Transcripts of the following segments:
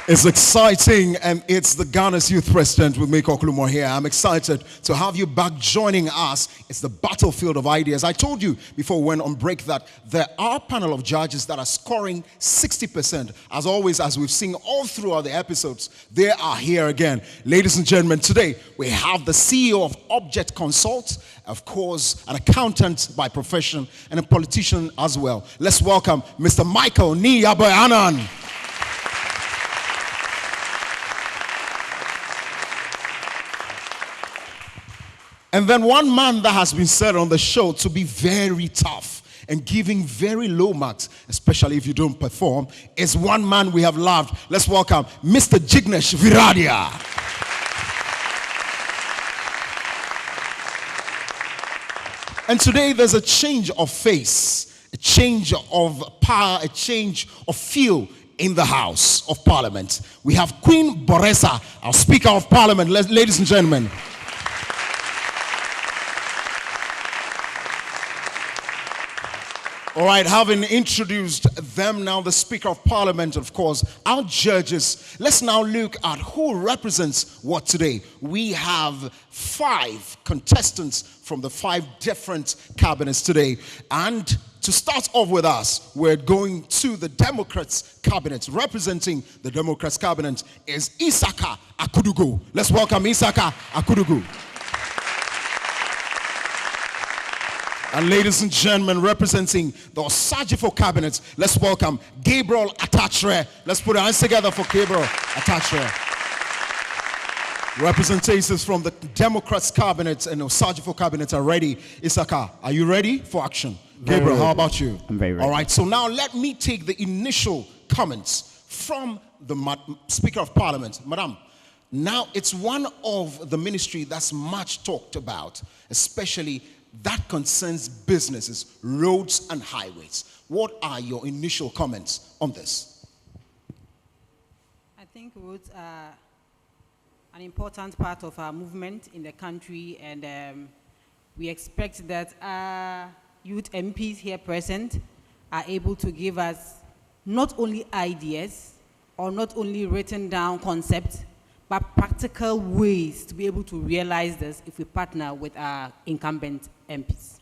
It's exciting, and it's the Ghana's Youth President with me, Kokulumo here. I'm excited to have you back joining us. It's the battlefield of ideas. I told you before we went on break that there are a panel of judges that are scoring 60%. As always, as we've seen all throughout the episodes, they are here again. Ladies and gentlemen, today we have the CEO of Object Consult, of course, an accountant by profession and a politician as well. Let's welcome Mr. Michael Ni Aboy-Anan. And then one man that has been said on the show to be very tough and giving very low marks, especially if you don't perform, is one man we have loved. Let's welcome Mr. Jignesh Viradia. And today there's a change of face, a change of power, a change of feel in the House of Parliament. We have Queen Boresa, our Speaker of Parliament, ladies and gentlemen. All right, having introduced them now, the Speaker of Parliament, of course, our judges, let's now look at who represents what today. We have 5 contestants from the 5 different cabinets today. And to start off with us, we're going to the Democrats cabinet. Representing the Democrats cabinet is Isaka Akudugu. Let's welcome Isaka Akudugu. And ladies and gentlemen, representing the Osajifo cabinet, let's welcome Gabriel Atachre. Let's put our hands together for Gabriel Atachre. Representatives from the Democrats cabinet and Osajifo cabinet are ready. Isaka, are you ready for action? Gabriel, how about you? I'm very ready. All right, so now let me take the initial comments from the Speaker of Parliament. Madam, now it's one of the ministry that's much talked about, especially that concerns businesses, roads and highways. What are your initial comments on this? I think roads are an important part of our movement in the country, and we expect that our youth MPs here present are able to give us not only ideas or not only written down concepts, but practical ways to be able to realize this if we partner with our incumbent MPs.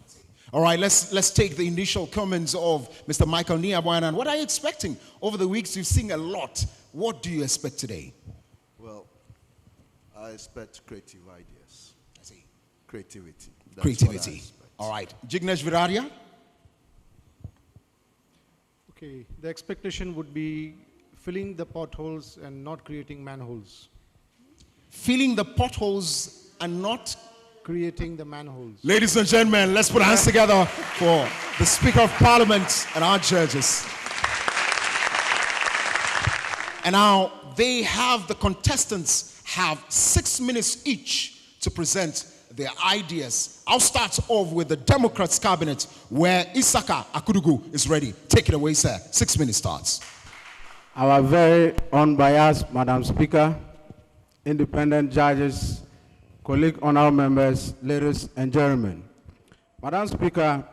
All right, let's take the initial comments of Mr. Michael Ni Aboy-Anan. What are you expecting? Over the weeks, you've seen a lot. What do you expect today? Well, I expect creative ideas. I see. Creativity. That's Creativity. All right. Jignesh Viradia? Okay, the expectation would be filling the potholes and not creating manholes. Filling the potholes and not Creating the manholes. Ladies and gentlemen, let's put our hands together for the Speaker of Parliament and our judges. And now the contestants have 6 minutes each to present their ideas. I'll start off with the Democrats cabinet where Isaka Akudugu is ready. Take it away, sir. 6 minutes starts. Our very unbiased Madam Speaker, independent judges, colleague honorable members, ladies and gentlemen. Madam Speaker,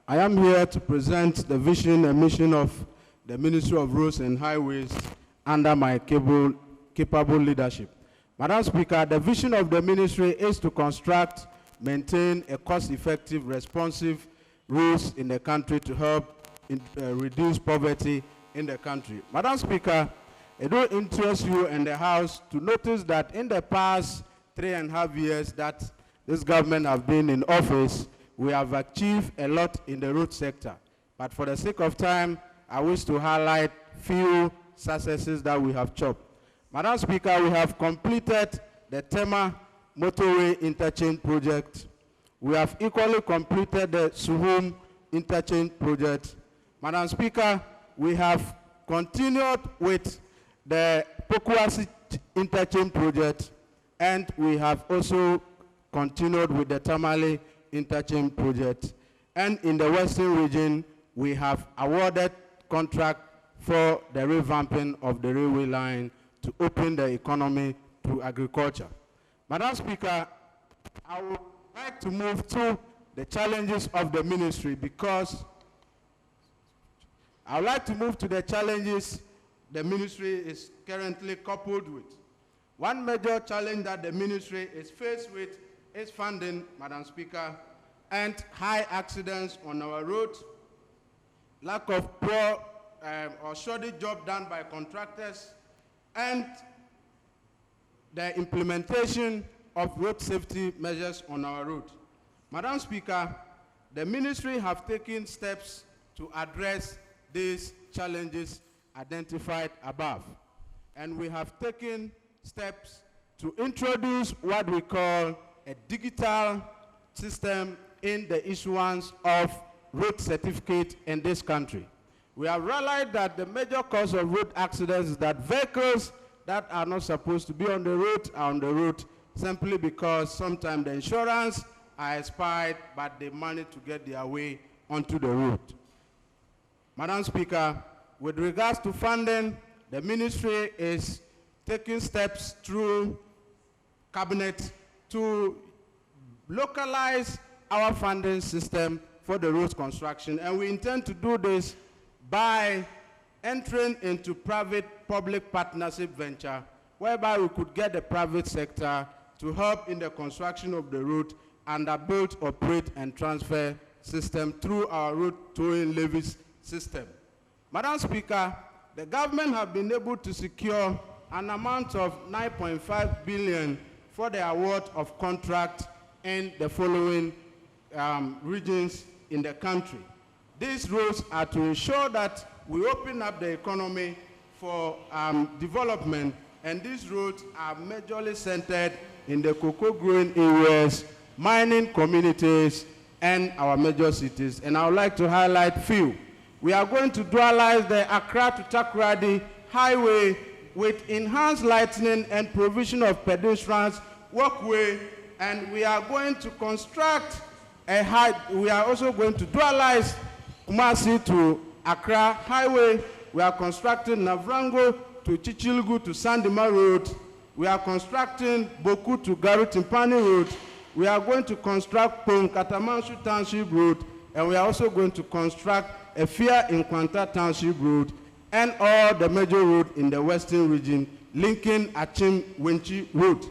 I am here to present the vision and mission of the Ministry of Roads and Highways under my capable leadership. Madam Speaker, the vision of the ministry is to construct, maintain a cost-effective, responsive roads in the country to help reduce poverty in the country. Madam Speaker, it will interest you and the House to notice that in the past 3.5 years that this government have been in office, we have achieved a lot in the road sector. But for the sake of time, I wish to highlight few successes that we have chopped. Madam Speaker, we have completed the Tema Motorway Interchange Project. We have equally completed the Suhum Interchange Project. Madam Speaker, we have continued with the Pokuasi Interchange Project, and we have also continued with the Tamale Interchange Project. And in the Western region, we have awarded contract for the revamping of the railway line to open the economy to agriculture. Madam Speaker, I would like to move to the challenges of the ministry because I would like to move to the challenges the ministry is currently coupled with. One major challenge that the ministry is faced with is funding, Madam Speaker, and high accidents on our roads, lack of poor or shoddy job done by contractors, and the implementation of road safety measures on our road. Madam Speaker, the ministry have taken steps to address these challenges identified above. And we have taken steps to introduce what we call a digital system in the issuance of road certificate in this country. We have realized that the major cause of road accidents is that vehicles that are not supposed to be on the road are on the road simply because sometimes the insurance are expired, but they manage to get their way onto the road. Madam Speaker, with regards to funding, the ministry is taking steps through cabinet to localize our funding system for the roads construction, and we intend to do this by entering into private-public partnership venture, whereby we could get the private sector to help in the construction of the road and a build, operate, and transfer system through our road towing levies system. Madam Speaker, the government have been able to secure an amount of 9.5 billion for the award of contract in the following regions in the country. These roads are to ensure that we open up the economy for development, and these roads are majorly centered in the cocoa growing areas, mining communities, and our major cities. And I would like to highlight few. We are going to dualize the Accra to Takoradi highway with enhanced lighting and provision of pedestrians walkway, and we are going to construct we are also going to dualize Kumasi to Accra highway. We are constructing Navrango to Chichilgu to Sandima Road. We are constructing Boku to Garu Timpani Road. We are going to construct Pong Katamansu Township Road, and we are also going to construct Efia in Kwanta Township Road, and all the major roads in the western region, linking Achim Wenchi Road.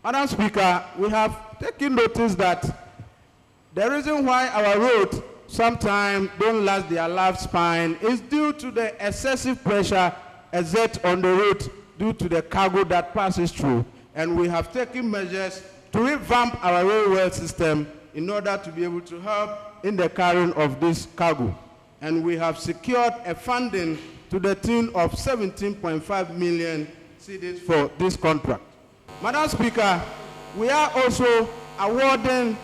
Madam Speaker, we have taken notice that the reason why our roads sometimes don't last their lifespan is due to the excessive pressure exerted on the road due to the cargo that passes through. And we have taken measures to revamp our railway system in order to be able to help in the carrying of this cargo. And we have secured a funding to the tune of 17.5 million cedis for this contract. Madam Speaker, we are also awarding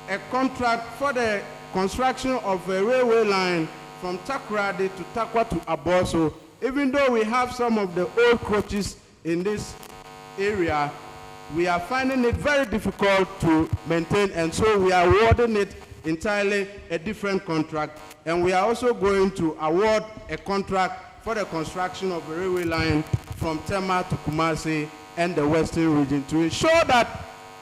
a contract for the construction of a railway line from Takoradi to Takwa to Aboso. Even though we have some of the old coaches in this area, we are finding it very difficult to maintain, and so we are awarding it entirely a different contract. And we are also going to award a contract for the construction of a railway line from Tema to Kumasi and the western region to ensure that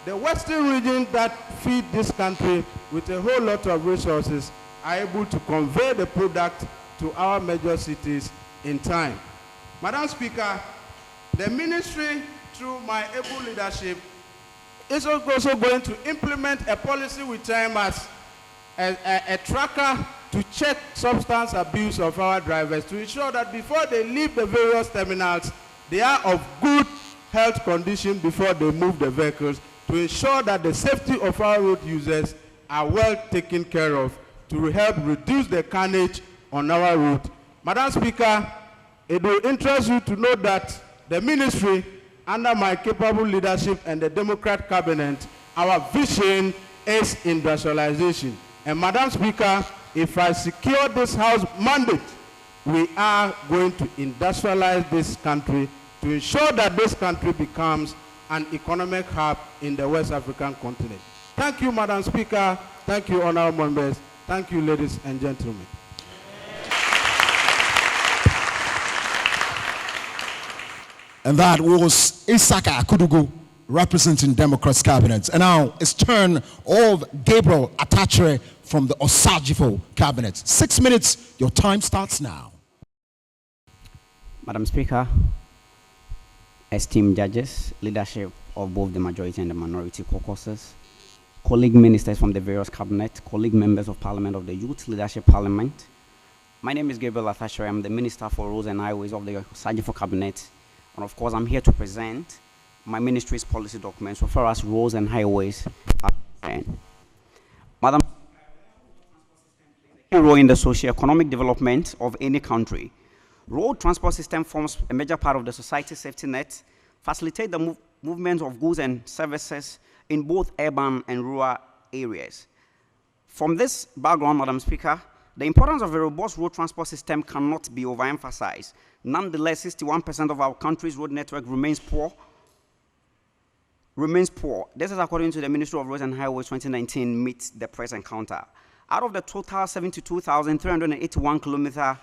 the western region that feed this country with a whole lot of resources are able to convey the product to our major cities in time. Madam Speaker, the ministry, through my able leadership, is also going to implement a policy we term as a tracker to check substance abuse of our drivers, to ensure that before they leave the various terminals, they are of good health condition before they move the vehicles, to ensure that the safety of our road users are well taken care of, to help reduce the carnage on our road. Madam Speaker, it will interest you to know that the ministry, under my capable leadership and the Democrat cabinet, our vision is industrialization. And Madam Speaker, if I secure this House mandate, we are going to industrialize this country to ensure that this country becomes an economic hub in the West African continent. Thank you, Madam Speaker. Thank you, honorable members. Thank you, ladies and gentlemen. And that was Isaka Akudugu representing Democrats cabinet. And now it's turn of Gabriel Atachere from the Osa-Gyefo Cabinet. 6 minutes, your time starts now. Thank you, Mr. Speaker. Honorable members, Madam Speaker, esteemed judges, leadership of both the majority and the minority caucuses, colleague ministers from the various cabinet, colleague members of Parliament of the Youth Leadership Parliament. My name is Gabriel Athashere. I'm the Minister for Roads and Highways of the Sajifo Cabinet. And of course, I'm here to present my ministry's policy documents so far as roads and highways are concerned. Madam, a role in the socio-economic development of any country. Road transport system forms a major part of the society's safety net, facilitate the movement of goods and services in both urban and rural areas. From this background, Madam Speaker, the importance of a robust road transport system cannot be overemphasized. Nonetheless, 61% of our country's road network remains poor. This is according to the Ministry of Roads and Highways 2019 Meet the Press encounter. Out of the total 72,381 kilometer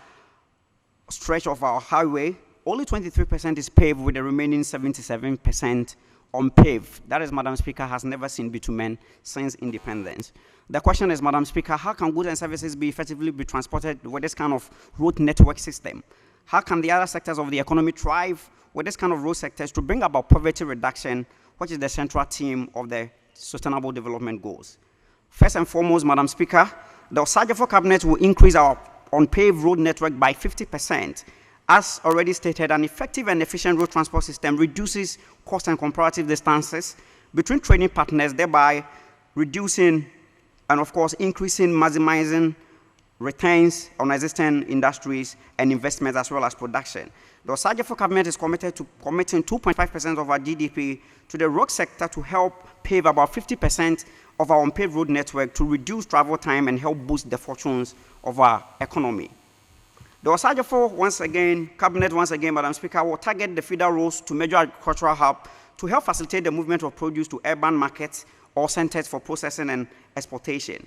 stretch of our highway, only 23% is paved, with the remaining 77% unpaved. That is, Madam Speaker, has never seen bitumen since independence. The question is, Madam Speaker, how can goods and services be effectively transported with this kind of road network system? How can the other sectors of the economy thrive with this kind of road sectors to bring about poverty reduction, which is the central theme of the Sustainable Development Goals? First and foremost, Madam Speaker, the Sajifo Cabinet will increase our unpaved road network by 50%. As already stated, an effective and efficient road transport system reduces cost and comparative distances between trading partners, thereby reducing and, of course, increasing, maximizing returns on existing industries and investments as well as production. The Sajifo Cabinet is committed to committing 2.5% of our GDP to the road sector to help pave about 50% of our unpaved road network to reduce travel time and help boost the fortunes of our economy. The Sajifo Cabinet once again, Madam Speaker, will target the feeder roads to major agricultural hub to help facilitate the movement of produce to urban markets or centers for processing and exportation.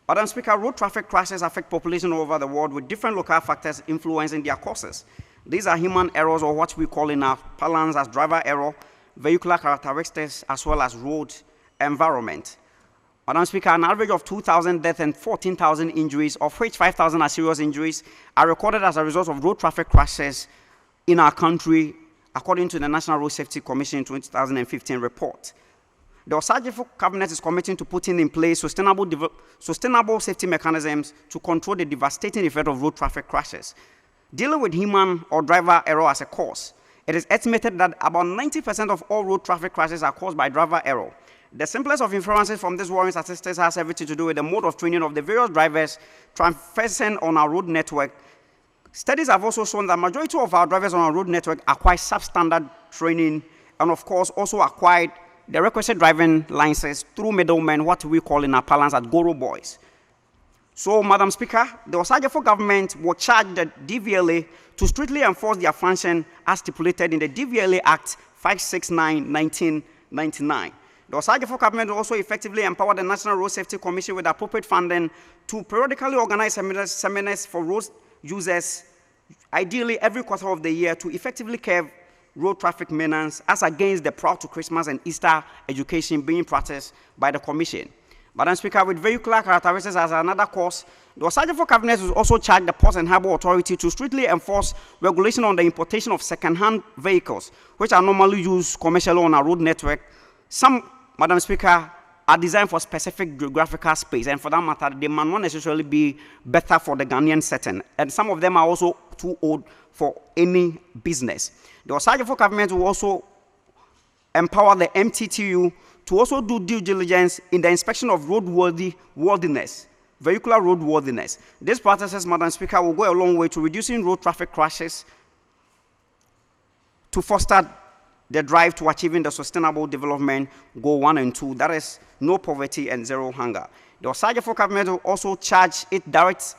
Madam Speaker, road traffic crashes affect population all over the world with different local factors influencing their causes. These are human errors, or what we call in our parlance as driver error, vehicular characteristics, as well as road environment. Madam Speaker, an average of 2,000 deaths and 14,000 injuries, of which 5,000 are serious injuries, are recorded as a result of road traffic crashes in our country, according to the National Road Safety Commission 2015 report. The Sajifo Cabinet is committing to putting in place sustainable safety mechanisms to control the devastating effect of road traffic crashes. Dealing with human or driver error as a cause, it is estimated that about 90% of all road traffic crashes are caused by driver error. The simplest of inferences from this worrying statistics has everything to do with the mode of training of the various drivers traversing on our road network. Studies have also shown that the majority of our drivers on our road network acquire substandard training and, of course, also acquired the requisite driving licenses through middlemen, what we call in our parlance as Goro boys. So, Madam Speaker, the Sajifo government will charge the DVLA to strictly enforce their function as stipulated in the DVLA Act 569/1999. The Sajifo government will also effectively empower the National Road Safety Commission with appropriate funding to periodically organize seminars for road users, ideally every quarter of the year, to effectively curb road traffic menace as against the Proud to Christmas and Easter education being practiced by the Commission. Madam Speaker, with vehicular characteristics as another cause, the Sajifo Cabinet will also charge the Ports and Harbour Authority to strictly enforce regulation on the importation of second-hand vehicles, which are normally used commercially on our road network. Some, Madam Speaker, are designed for specific geographical space, and for that matter, they might not necessarily be better for the Ghanaian setting, and some of them are also too old for any business. The Sajifo Cabinet will also empower the MTTU to also do due diligence in the inspection of roadworthiness, vehicular roadworthiness. These practices, Madam Speaker, will go a long way to reducing road traffic crashes to foster the drive to achieving the Sustainable Development Goal 1 and 2, that is, no poverty and zero hunger. The Sajifo Cabinet will also charge its direct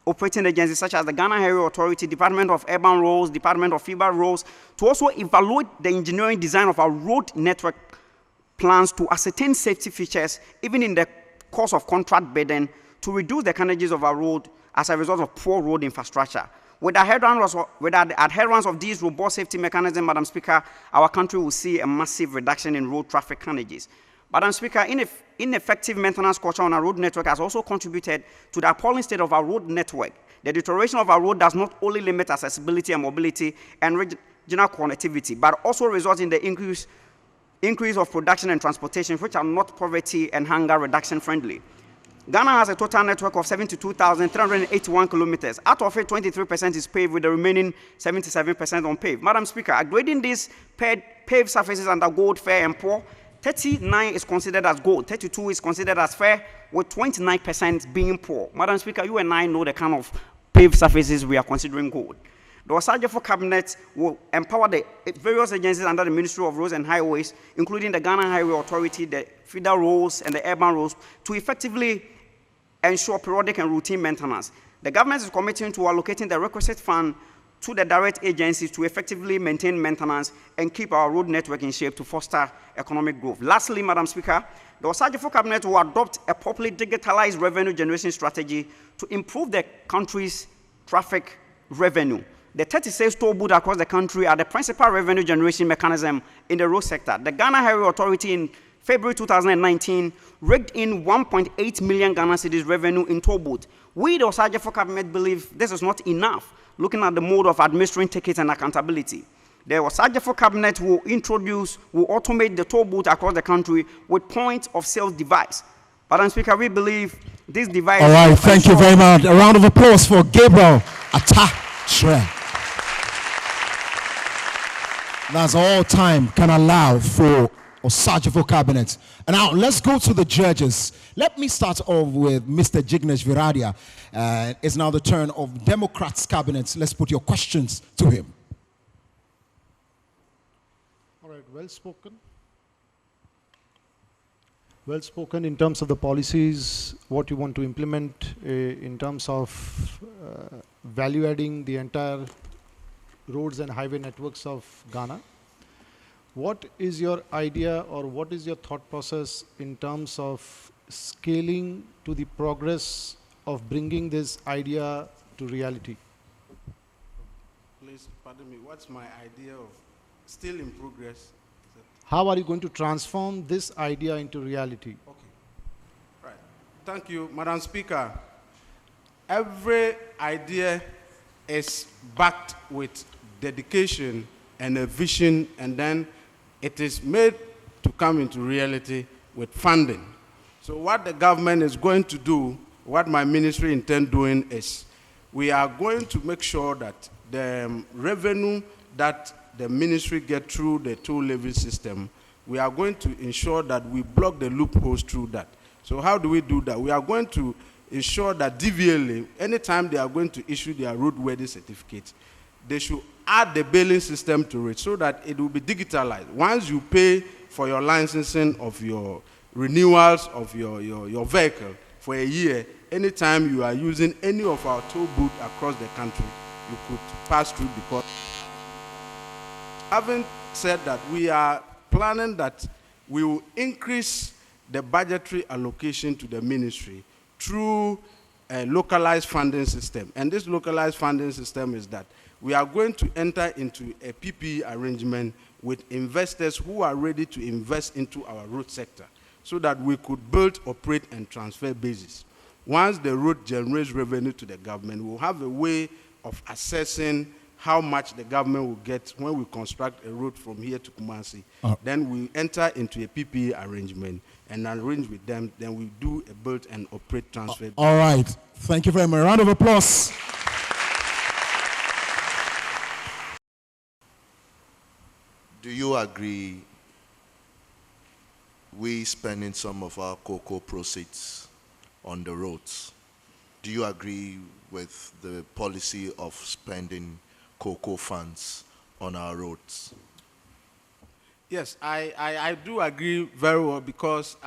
operating agencies such as the Ghana Highway Authority, Department of Urban Roads, Department of Fiber Roads, to also evaluate the engineering design of our road network plans to ascertain safety features, even in the course of contract bidding, to reduce the carnages of our road as a result of poor road infrastructure. With the adherence of these robust safety mechanisms, Madam Speaker, our country will see a massive reduction in road traffic carnages. Madam Speaker, ineffective maintenance culture on our road network has also contributed to the appalling state of our road network. The deterioration of our road does not only limit accessibility and mobility and regional connectivity, but also results in the increase of production and transportation, which are not poverty and hunger reduction friendly. Ghana has a total network of 72,381 kilometers. Out of it, 23% is paved, with the remaining 77% unpaved. Madam Speaker, grading these paved surfaces under gold, fair, and poor, 39 is considered as gold, 32 is considered as fair, with 29% being poor. Madam Speaker, you and I know the kind of paved surfaces we are considering gold. The Osajefo Cabinet will empower the various agencies under the Ministry of Roads and Highways, including the Ghana Highway Authority, the feeder roads, and the urban roads, to effectively ensure periodic and routine maintenance. The government is committing to allocating the requisite fund to the direct agencies to effectively maintain maintenance and keep our road network in shape to foster economic growth. Lastly, Madam Speaker, the Osajefo Cabinet will adopt a properly digitalized revenue generation strategy to improve the country's traffic revenue. The 36 toll booths across the country are the principal revenue generation mechanism in the road sector. The Ghana Highway Authority in February 2019 raked in 1.8 million Ghana cedis revenue in toll booths. We, the Osajefo Cabinet, believe this is not enough, looking at the mode of administering tickets and accountability. The Osajefo Cabinet will automate the toll booths across the country with point of sale device. Madam Speaker, we believe this device... All right, thank you very much. A round of applause for Gabriel Atta-Shrem. That's all time can allow for Osajefo Cabinet. And now let's go to the judges. Let me start off with Mr. Jignesh Viradia. It's now the turn of Democrats Cabinet. Let's put your questions to him. All right, well spoken. Well spoken in terms of the policies, what you want to implement in terms of value adding the entire roads and highway networks of Ghana. What is your idea or what is your thought process in terms of scaling to the progress of bringing this idea to reality? Please pardon me, what's my idea of still in progress? How are you going to transform this idea into reality? Okay. Right. Thank you, Madam Speaker. Every idea is backed with dedication and a vision, and then it is made to come into reality with funding. So what the government is going to do, what my ministry intends doing is, we are going to make sure that the revenue that the ministry gets through the toll levy system, we are going to ensure that we block the loopholes through that. So how do we do that? We are going to ensure that DVLA, anytime they are going to issue their roadworthy certificate, they should add the billing system to it so that it will be digitalized. Once you pay for your licensing of your renewals of your vehicle for a year, anytime you are using any of our toll booths across the country, you could pass through. Because having said that, we are planning that we will increase the budgetary allocation to the ministry through a localized funding system. And this localized funding system is that we are going to enter into a PPE arrangement with investors who are ready to invest into our road sector so that we could build, operate, and transfer bases. Once the road generates revenue to the government, we'll have a way of assessing how much the government will get when we construct a road from here to Kumasi. Then we enter into a PPE arrangement and arrange with them. Then we do a build and operate transfer. All right. Thank you very much. A round of applause. Do you agree we spending some of our cocoa proceeds on the roads? Do you agree with the policy of spending cocoa funds on our roads? Yes, I do agree very well, because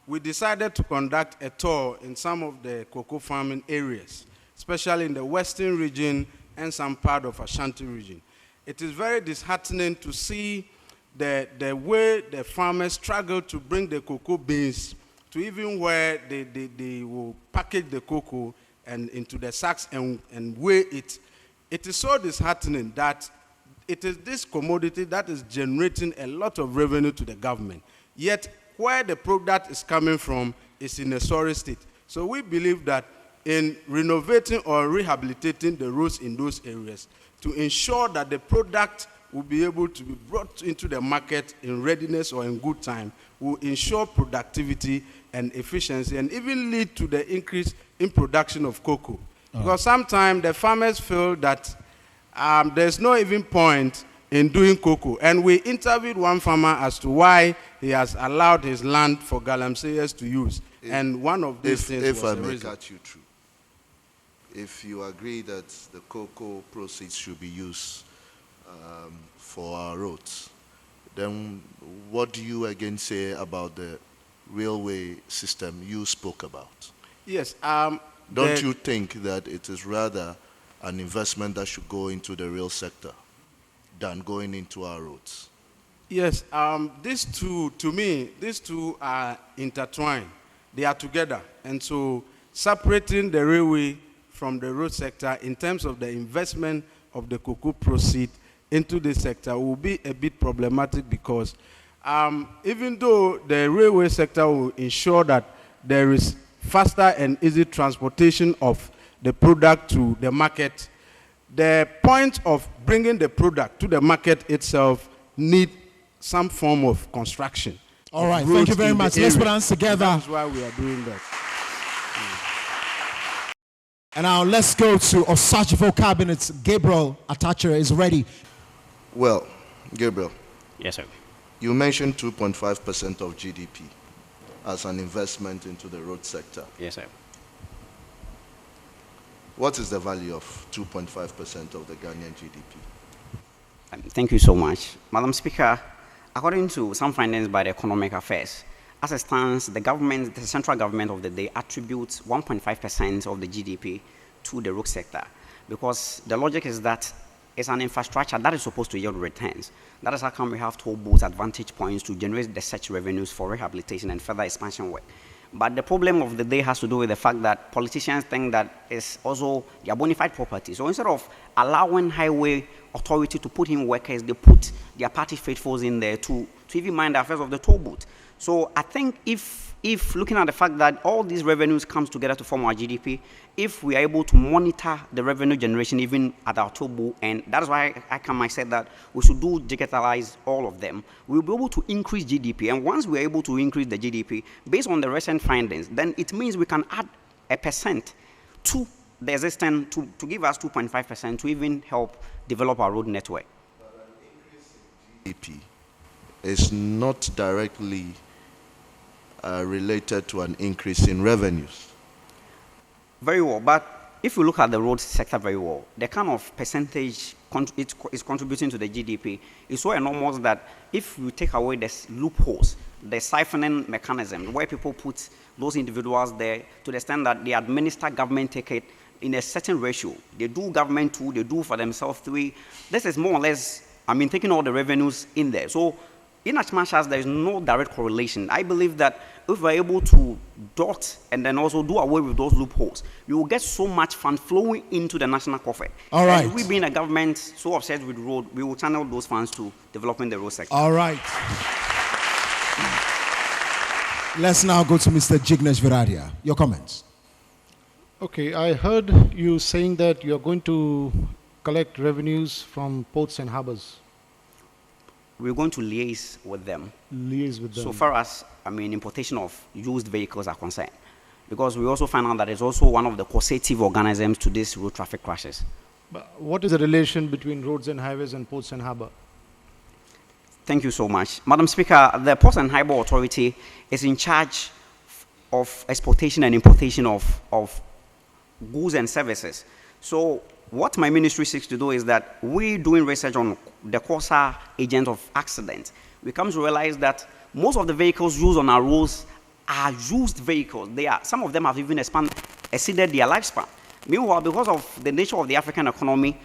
we decided to conduct a tour in some of the cocoa farming areas, especially in the western region and some part of Ashanti region. It is very disheartening to see the way the farmers struggle to bring the cocoa beans to even where they will package the cocoa and into the sacks and weigh it. It is so disheartening that it is this commodity that is generating a lot of revenue to the government. Yet, where the product is coming from is in a sorry state. So we believe that in renovating or rehabilitating the roads in those areas to ensure that the product will be able to be brought into the market in readiness or in good time, will ensure productivity and efficiency, and even lead to the increase in production of cocoa. Because sometimes the farmers feel that there's no even point in doing cocoa. And we interviewed one farmer as to why he has allowed his land for galamseyers to use. And one of these things if was I the may reason. cut you through, if you agree that the cocoa proceeds should be used for our roads, then what do you again say about the railway system you spoke about? Yes. Don't you think that it is rather an investment that should go into the rail sector than going into our roads? Yes. These two, to me, these two are intertwined. They are together. And so separating the railway from the road sector in terms of the investment of the cocoa proceed into this sector will be a bit problematic, because even though the railway sector will ensure that there is faster and easy transportation of the product to the market, the point of bringing the product to the market itself need some form of construction. All right, thank you very much. Let's put hands together. That's why we are doing that. And now let's go to Osachifo Cabinet. Gabriel Atacha is ready. Well, Gabriel, Yes, sir. you mentioned 2.5% of GDP as an investment into the road sector. Yes, sir. What is the value of 2.5% of the Ghanaian GDP? Thank you so much. Madam Speaker, according to some findings by the Economic Affairs, as it stands, the central government of the day attributes 1.5% of the GDP to the road sector, because the logic is that it's an infrastructure that is supposed to yield returns. That is how come we have toll booths, advantage points to generate the such revenues for rehabilitation and further expansion work. But the problem of the day has to do with the fact that politicians think that it's also their bona fide property. So instead of allowing highway authority to put in workers, they put their party faithfuls in there to even mind the affairs of the toll booth. So I think if looking at the fact that all these revenues comes together to form our GDP, if we are able to monitor the revenue generation even at our toll booth, and that's why I said that we should digitalize all of them, we'll be able to increase GDP. And once we're able to increase the GDP, based on the recent findings, then it means we can add 1% to the existing, to give us 2.5% to even help develop our road network. GDP is not directly related to an increase in revenues. Very well, but if you look at the road sector very well, the kind of percentage it is contributing to the GDP is so enormous that if you take away the loopholes, the siphoning mechanism, where people put those individuals there to the extent that they administer government ticket in a certain ratio, they do government 2, they do for themselves 3. This is more or less, taking all the revenues in there. So in as much as there is no direct correlation, I believe that if we're able to dot and then also do away with those loopholes, we will get so much funds flowing into the national coffers. All right. And we being a government so obsessed with road, we will channel those funds to developing the road sector. All right. Let's now go to Mr. Jignesh Viradia. Your comments. Okay, I heard you saying that you're going to collect revenues from ports and harbors. We're going to liaise with them. Liaise with them. So far as, importation of used vehicles are concerned. Because we also find out that it's also one of the causative organisms to these road traffic crashes. But what is the relation between roads and highways and ports and harbor? Thank you so much. Madam Speaker, the Ports and Harbour Authority is in charge of exportation and importation of goods and services. So what my ministry seeks to do is that we doing research on the causa agent of accidents. We come to realize that most of the vehicles used on our roads are used vehicles. Some of them have even exceeded their lifespan. Meanwhile, because of the nature of the African economy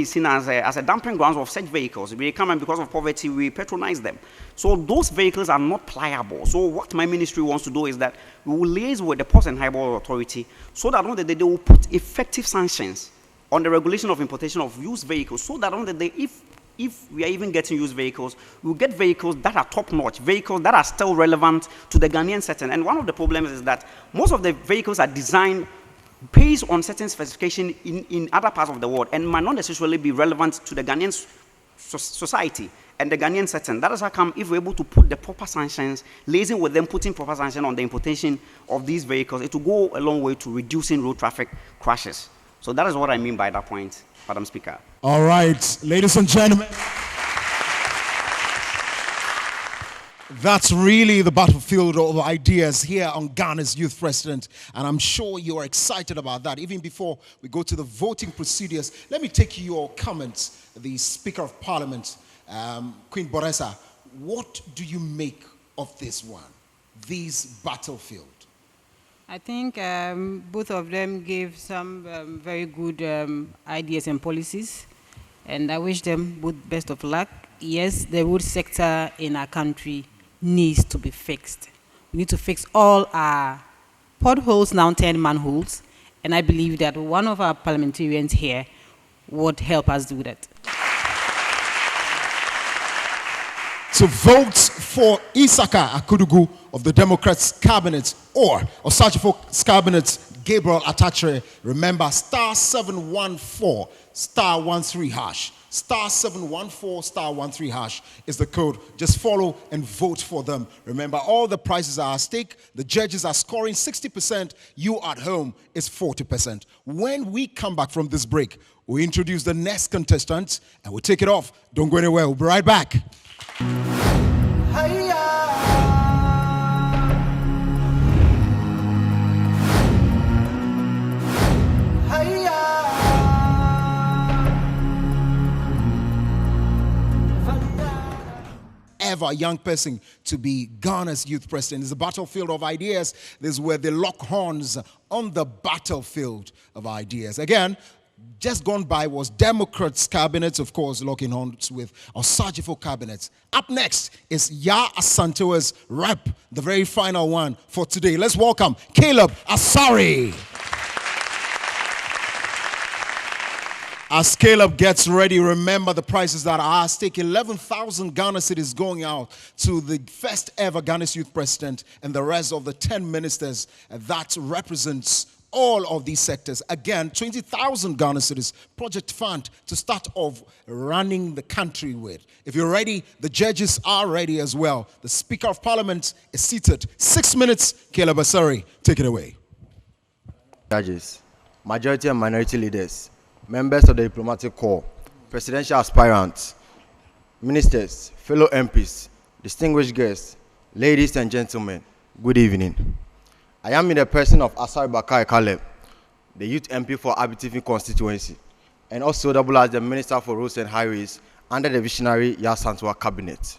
is seen as a dumping ground of such vehicles. We come and because of poverty, we patronize them. So those vehicles are not pliable. So what my ministry wants to do is that we will liaise with the Ports and Harbour Authority so that on the day they will put effective sanctions on the regulation of importation of used vehicles, so that on the day, if we are even getting used vehicles, we'll get vehicles that are top-notch, vehicles that are still relevant to the Ghanaian setting. And one of the problems is that most of the vehicles are designed based on certain specification in other parts of the world and might not necessarily be relevant to the Ghanaian society and the Ghanaian setting. That is how come if we're able to put the proper sanctions, liaising with them, putting proper sanctions on the importation of these vehicles, it will go a long way to reducing road traffic crashes. So that is what I mean by that point, Madam Speaker. All right, ladies and gentlemen. That's really the battlefield of ideas here on Ghana's Youth President, and I'm sure you are excited about that. Even before we go to the voting procedures, let me take your comments. The Speaker of Parliament, Queen Boresa, what do you make of this one, this battlefield? I think both of them gave some very good ideas and policies, and I wish them both best of luck. Yes, the road sector in our country needs to be fixed. We need to fix all our potholes, now 10 manholes, and I believe that one of our parliamentarians here would help us do that. To vote for Isaka Akudugu of the Democrats cabinet or Osajifo cabinet Gabriel Atachere, remember star 714 star 13 hash. Star 714 star 13 hash is the code. Just follow and vote for them. Remember, all the prizes are at stake. The judges are scoring 60%. You at home is 40%. When we come back from this break, we introduce the next contestant and we'll take it off. Don't go anywhere. We'll be right back. Ever a young person to be Ghana's youth president. It's a battlefield of ideas. This is where they lock horns on the battlefield of ideas. Again, just gone by was Democrats cabinets, of course, locking horns with Osajifo cabinets. Up next is Ya Asantewa's rep, the very final one for today. Let's welcome Caleb Asari. As Caleb gets ready, remember the prizes that are at stake. 11,000 Ghana cedis going out to the first ever Ghana's youth president and the rest of the 10 ministers that represents all of these sectors. Again, 20,000 Ghana cedis project fund to start off running the country with. If you're ready, the judges are ready as well. The Speaker of Parliament is seated. 6 minutes. Caleb Asari, take it away. Judges, majority and minority leaders, members of the diplomatic corps, presidential aspirants, ministers, fellow MPs, distinguished guests, ladies and gentlemen, good evening. I am in the person of Asari Bakari Caleb, the youth MP for Abitifi constituency, and also double as the Minister for Roads and Highways under the visionary Ya Asantewa cabinet.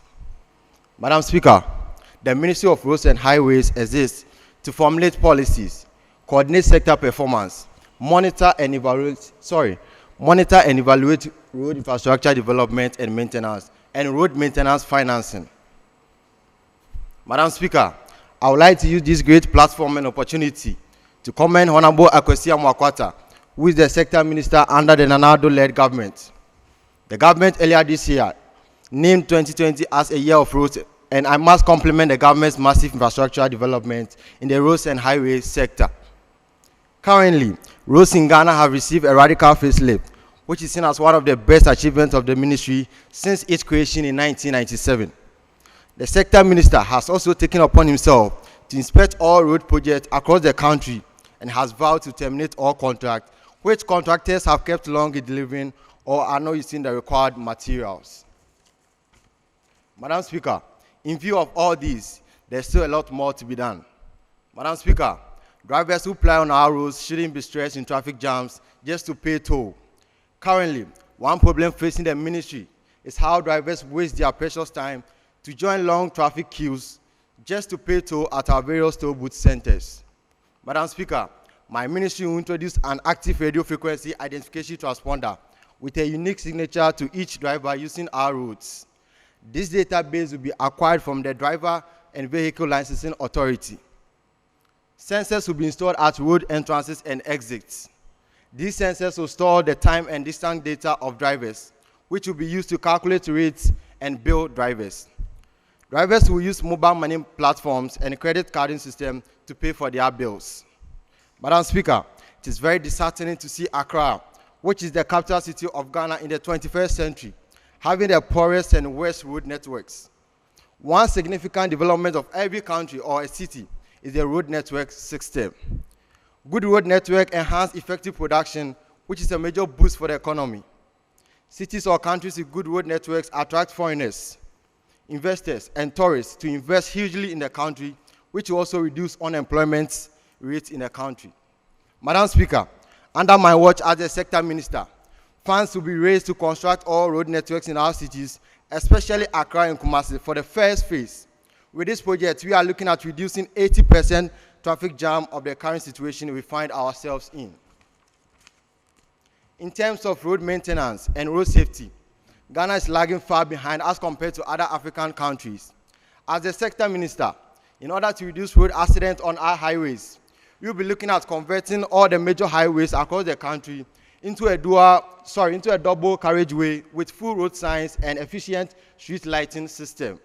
Madam Speaker, the Ministry of Roads and Highways exists to formulate policies, coordinate sector performance, monitor and evaluate road infrastructure development and maintenance, and road maintenance financing. Madam Speaker, I would like to use this great platform and opportunity to commend Honorable Akwesi Amoakwata, who is the sector minister under the Nana Addo-led government. The government earlier this year named 2020 as a year of roads, and I must compliment the government's massive infrastructure development in the roads and highways sector. Currently, roads in Ghana have received a radical facelift, which is seen as one of the best achievements of the ministry since its creation in 1997. The sector minister has also taken upon himself to inspect all road projects across the country and has vowed to terminate all contracts which contractors have kept long in delivering or are not using the required materials. Madam Speaker, in view of all this, there's still a lot more to be done. Madam Speaker, drivers who ply on our roads shouldn't be stressed in traffic jams just to pay toll. Currently, one problem facing the ministry is how drivers waste their precious time to join long traffic queues just to pay toll at our various toll booth centers. Madam Speaker, my ministry will introduce an active radio frequency identification transponder with a unique signature to each driver using our roads. This database will be acquired from the Driver and Vehicle Licensing Authority. Sensors will be installed at road entrances and exits. These sensors will store the time and distance data of drivers, which will be used to calculate rates and bill drivers. Drivers will use mobile money platforms and credit carding system to pay for their bills. Madam Speaker, it is very disheartening to see Accra, which is the capital city of Ghana in the 21st century, having the poorest and worst road networks. One significant development of every country or a city is the road network system. Good road network enhance effective production, which is a major boost for the economy. Cities or countries with good road networks attract foreigners, investors, and tourists to invest hugely in the country, which will also reduce unemployment rates in the country. Madam Speaker, under my watch as the sector minister, funds will be raised to construct all road networks in our cities, especially Accra and Kumasi, for the first phase. With this project, we are looking at reducing 80% traffic jam of the current situation we find ourselves in. In terms of road maintenance and road safety, Ghana is lagging far behind as compared to other African countries. As the sector minister, in order to reduce road accidents on our highways, we will be looking at converting all the major highways across the country into a double carriageway with full road signs and efficient street lighting system.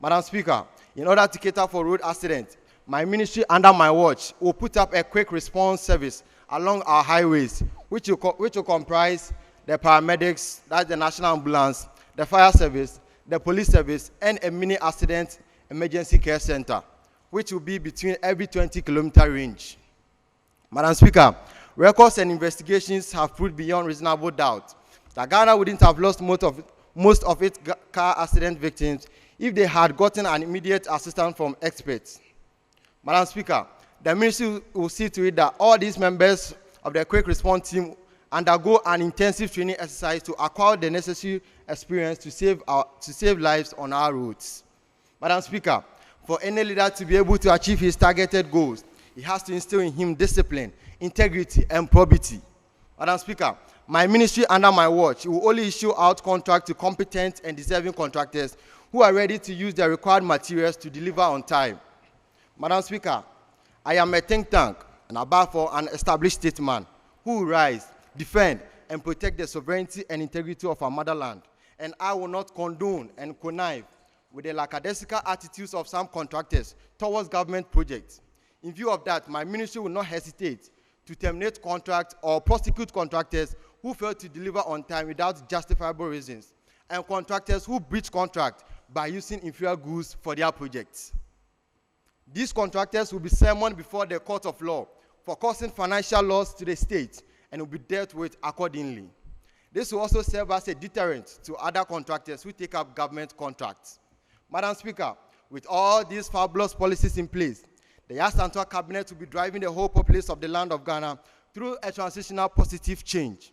Madam Speaker, in order to cater for road accidents, my ministry under my watch will put up a quick response service along our highways, which will comprise the paramedics, that's the National Ambulance, the fire service, the police service, and a mini accident emergency care center, which will be between every 20-kilometer range. Madam Speaker, records and investigations have proved beyond reasonable doubt that Ghana wouldn't have lost most of its car accident victims if they had gotten an immediate assistance from experts. Madam Speaker, the ministry will see to it that all these members of the quick response team undergo an intensive training exercise to acquire the necessary experience to save lives on our roads. Madam Speaker, for any leader to be able to achieve his targeted goals, he has to instill in him discipline, integrity, and probity. Madam Speaker, my ministry under my watch will only issue out contracts to competent and deserving contractors who are ready to use the required materials to deliver on time. Madam Speaker, I am a think tank and above all an established statesman who will rise, defend, and protect the sovereignty and integrity of our motherland. And I will not condone and connive with the lackadaisical attitudes of some contractors towards government projects. In view of that, my ministry will not hesitate to terminate contracts or prosecute contractors who fail to deliver on time without justifiable reasons, and contractors who breach contract by using inferior goods for their projects. These contractors will be summoned before the court of law for causing financial loss to the state and will be dealt with accordingly. This will also serve as a deterrent to other contractors who take up government contracts. Madam Speaker, with all these fabulous policies in place, the Yasantua cabinet will be driving the whole populace of the land of Ghana through a transitional positive change.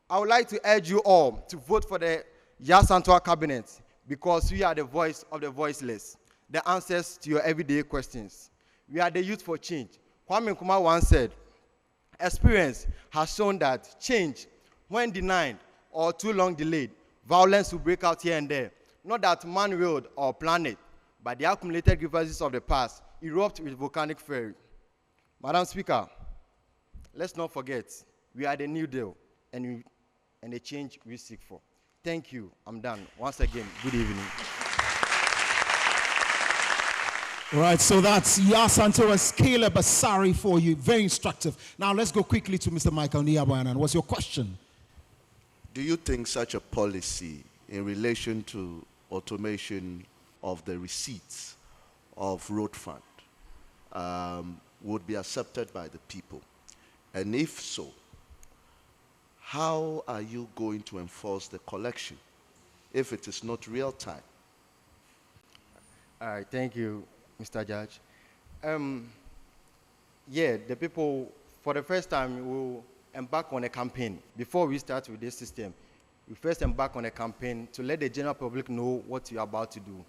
I would like to urge you all to vote for the Yasantua cabinet because we are the voice of the voiceless, the answers to your everyday questions. We are the youth for change. Kwame Nkrumah once said, experience has shown that change, when denied or too long delayed, violence will break out here and there. Not that man-willed or planned it, but the accumulated grievances of the past erupt with volcanic fury. Madam Speaker, let's not forget, we are the New Deal and the change we seek for. Thank you. I'm done. Once again, good evening. All right, so that's Yasantoa's Caleb Asari for you. Very instructive. Now let's go quickly to Mr. Michael Niabayanan. What's your question? Do you think such a policy in relation to automation of the receipts of road fund would be accepted by the people? And if so, how are you going to enforce the collection if it is not real time? All right, thank you, Mr. Judge. Yeah, the people, for the first time, will embark on a campaign. Before we start with this system, we first embark on a campaign to let the general public know what you're about to do.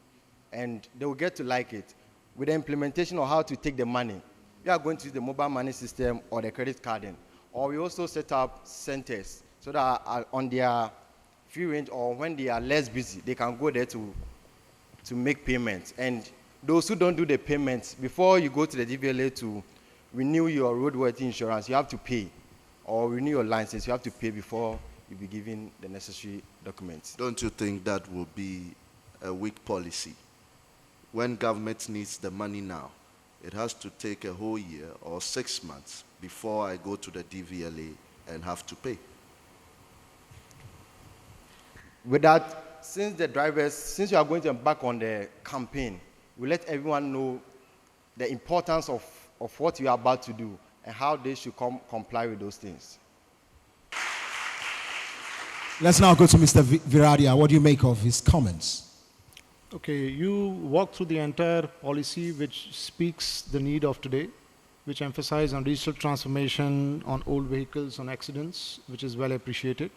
And they will get to like it. With the implementation of how to take the money, we are going to use the mobile money system or the credit carding. Or we also set up centers so that on their free range or when they are less busy, they can go there to make payments. And those who don't do the payments, before you go to the DVLA to renew your roadworthy insurance, you have to pay. Or renew your license, you have to pay before you be given the necessary documents. Don't you think that will be a weak policy? When government needs the money now, it has to take a whole year or 6 months before I go to the DVLA and have to pay. With that, since you are going to embark on the campaign, we let everyone know the importance of what you are about to do and how they should comply with those things. Let's now go to Mr. Viradia. What do you make of his comments? Okay, you walk through the entire policy which speaks the need of today, which emphasize on digital transformation, on old vehicles, on accidents, which is well appreciated.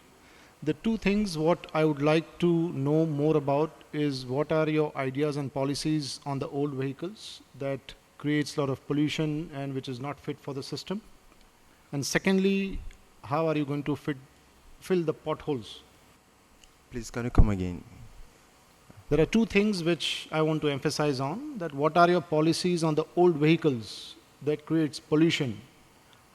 The two things what I would like to know more about is what are your ideas and policies on the old vehicles that creates a lot of pollution and which is not fit for the system. And secondly, how are you going to fill the potholes? Please, can you come again? There are two things which I want to emphasize on, that what are your policies on the old vehicles that creates pollution?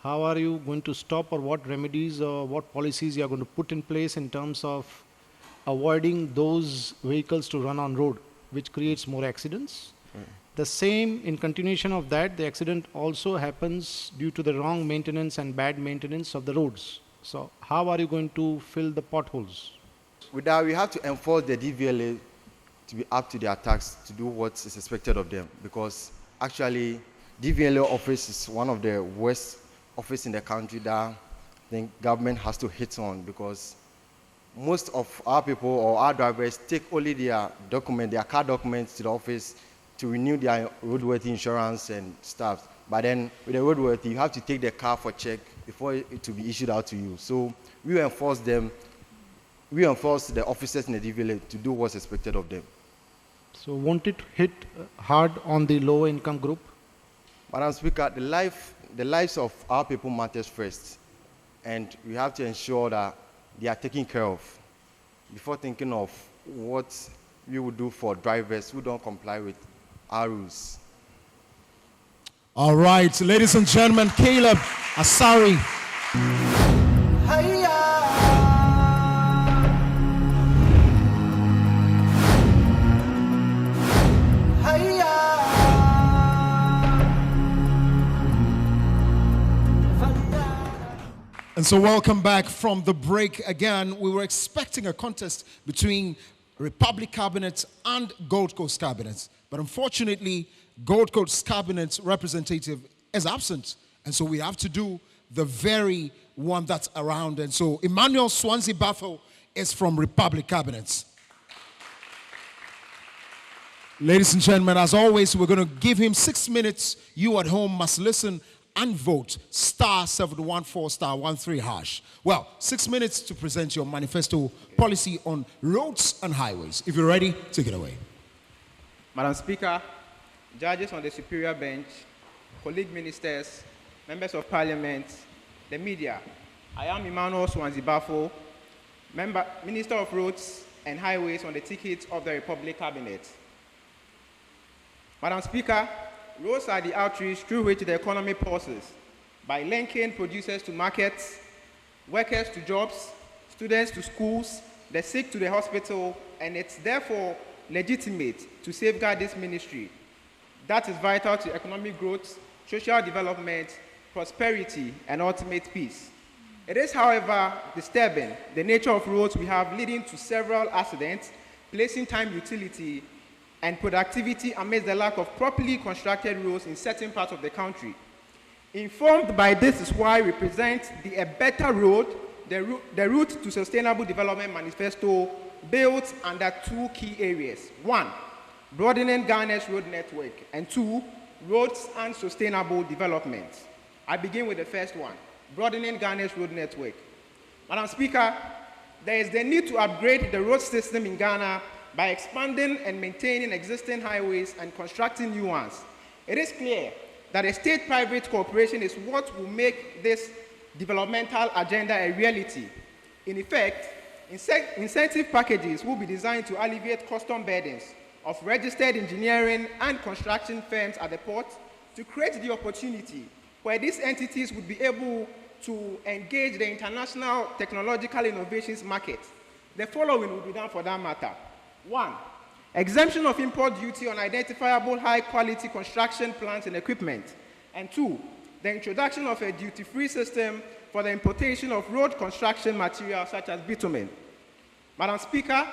How are you going to stop, or what remedies or what policies you are going to put in place in terms of avoiding those vehicles to run on road, which creates more accidents? The same, in continuation of that, the accident also happens due to the wrong maintenance and bad maintenance of the roads. So how are you going to fill the potholes? With that, we have to enforce the DVLA to be up to their task to do what is expected of them, because actually DVLA office is one of the worst office in the country that I think government has to hit on, because most of our people or our drivers take only their car documents to the office to renew their roadworthy insurance and stuff. But then with the roadworthy, you have to take the car for check before it to be issued out to you. So we enforce them. We enforce the officers in the DVLA to do what's expected of them. So won't it hit hard on the low income group? Madam Speaker, the lives of our people matters first, and we have to ensure that they are taken care of before thinking of what we would do for drivers who don't comply with our rules. All right, ladies and gentlemen, Caleb Asari. And so welcome back from the break again. We were expecting a contest between Republic Cabinet and Gold Coast Cabinet. But unfortunately, Gold Coast Cabinet representative is absent. And so we have to do the very one that's around. And so Emmanuel Swansea Bafo is from Republic Cabinet. Ladies and gentlemen, as always, we're going to give him 6 minutes. You at home must listen and vote *714*13#. Well, 6 minutes to present your manifesto policy on roads and highways. If you're ready, take it away. Madam Speaker, judges on the superior bench, colleague ministers, members of parliament, the media, I am Emmanuel Swansea Bafo, Minister of Roads and Highways on the ticket of the Republic Cabinet. Madam Speaker, roads are the outreach through which the economy pulses by linking producers to markets, workers to jobs, students to schools, the sick to the hospital, and it's therefore legitimate to safeguard this ministry. That is vital to economic growth, social development, prosperity, and ultimate peace. It is, however, disturbing the nature of roads we have, leading to several accidents, placing time utility and productivity amidst the lack of properly constructed roads in certain parts of the country. Informed by this is why we present the A Better Road, the Route to Sustainable Development Manifesto, built under two key areas. 1, broadening Ghana's road network, and 2, roads and sustainable development. I begin with the first one, broadening Ghana's road network. Madam Speaker, there is the need to upgrade the road system in Ghana by expanding and maintaining existing highways and constructing new ones. It is clear that a state-private cooperation is what will make this developmental agenda a reality. In effect, incentive packages will be designed to alleviate custom burdens of registered engineering and construction firms at the port to create the opportunity where these entities would be able to engage the international technological innovations market. The following will be done for that matter. 1, exemption of import duty on identifiable high-quality construction plants and equipment, and 2, the introduction of a duty-free system for the importation of road construction materials such as bitumen. Madam Speaker,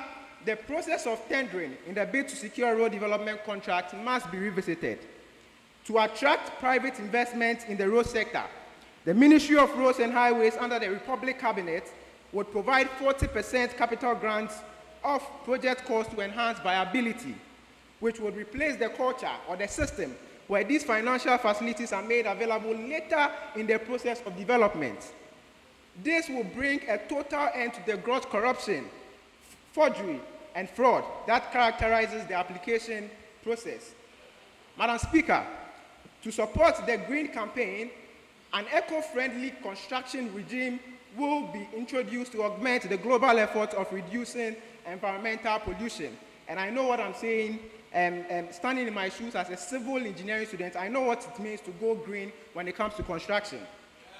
the process of tendering in the bid to secure road development contracts must be revisited. To attract private investment in the road sector, the Ministry of Roads and Highways under the Republic Cabinet would provide 40% capital grants of project cost to enhance viability, which would replace the culture or the system where these financial facilities are made available later in the process of development. This will bring a total end to the gross corruption, forgery, and fraud that characterizes the application process. Madam Speaker, to support the Green Campaign, an eco-friendly construction regime will be introduced to augment the global effort of reducing environmental pollution. And I know what I'm saying, standing in my shoes as a civil engineering student, I know what it means to go green when it comes to construction.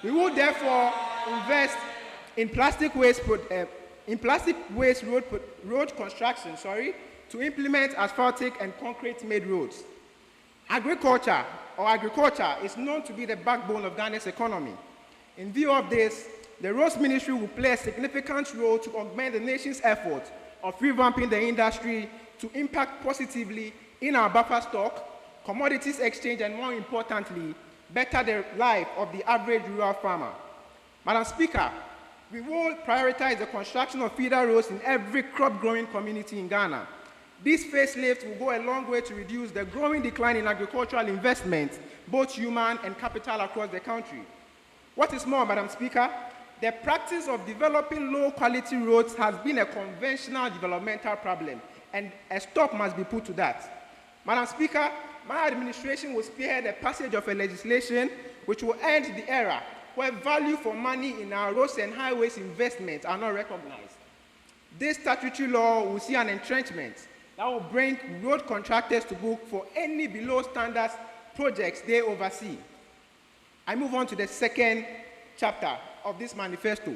We will therefore invest in plastic waste road construction, to implement asphaltic and concrete-made roads. Agriculture is known to be the backbone of Ghana's economy. In view of this, the Roads Ministry will play a significant role to augment the nation's effort of revamping the industry to impact positively in our buffer stock, commodities exchange, and more importantly, better the life of the average rural farmer. Madam Speaker, we will prioritize the construction of feeder roads in every crop-growing community in Ghana. This facelift will go a long way to reduce the growing decline in agricultural investment, both human and capital, across the country. What is more, Madam Speaker, the practice of developing low-quality roads has been a conventional developmental problem, and a stop must be put to that. Madam Speaker, my administration will spearhead the passage of a legislation which will end the era where value for money in our roads and highways investments are not recognized. This statutory law will see an entrenchment that will bring road contractors to book for any below standards projects they oversee. I move on to the second chapter of this manifesto,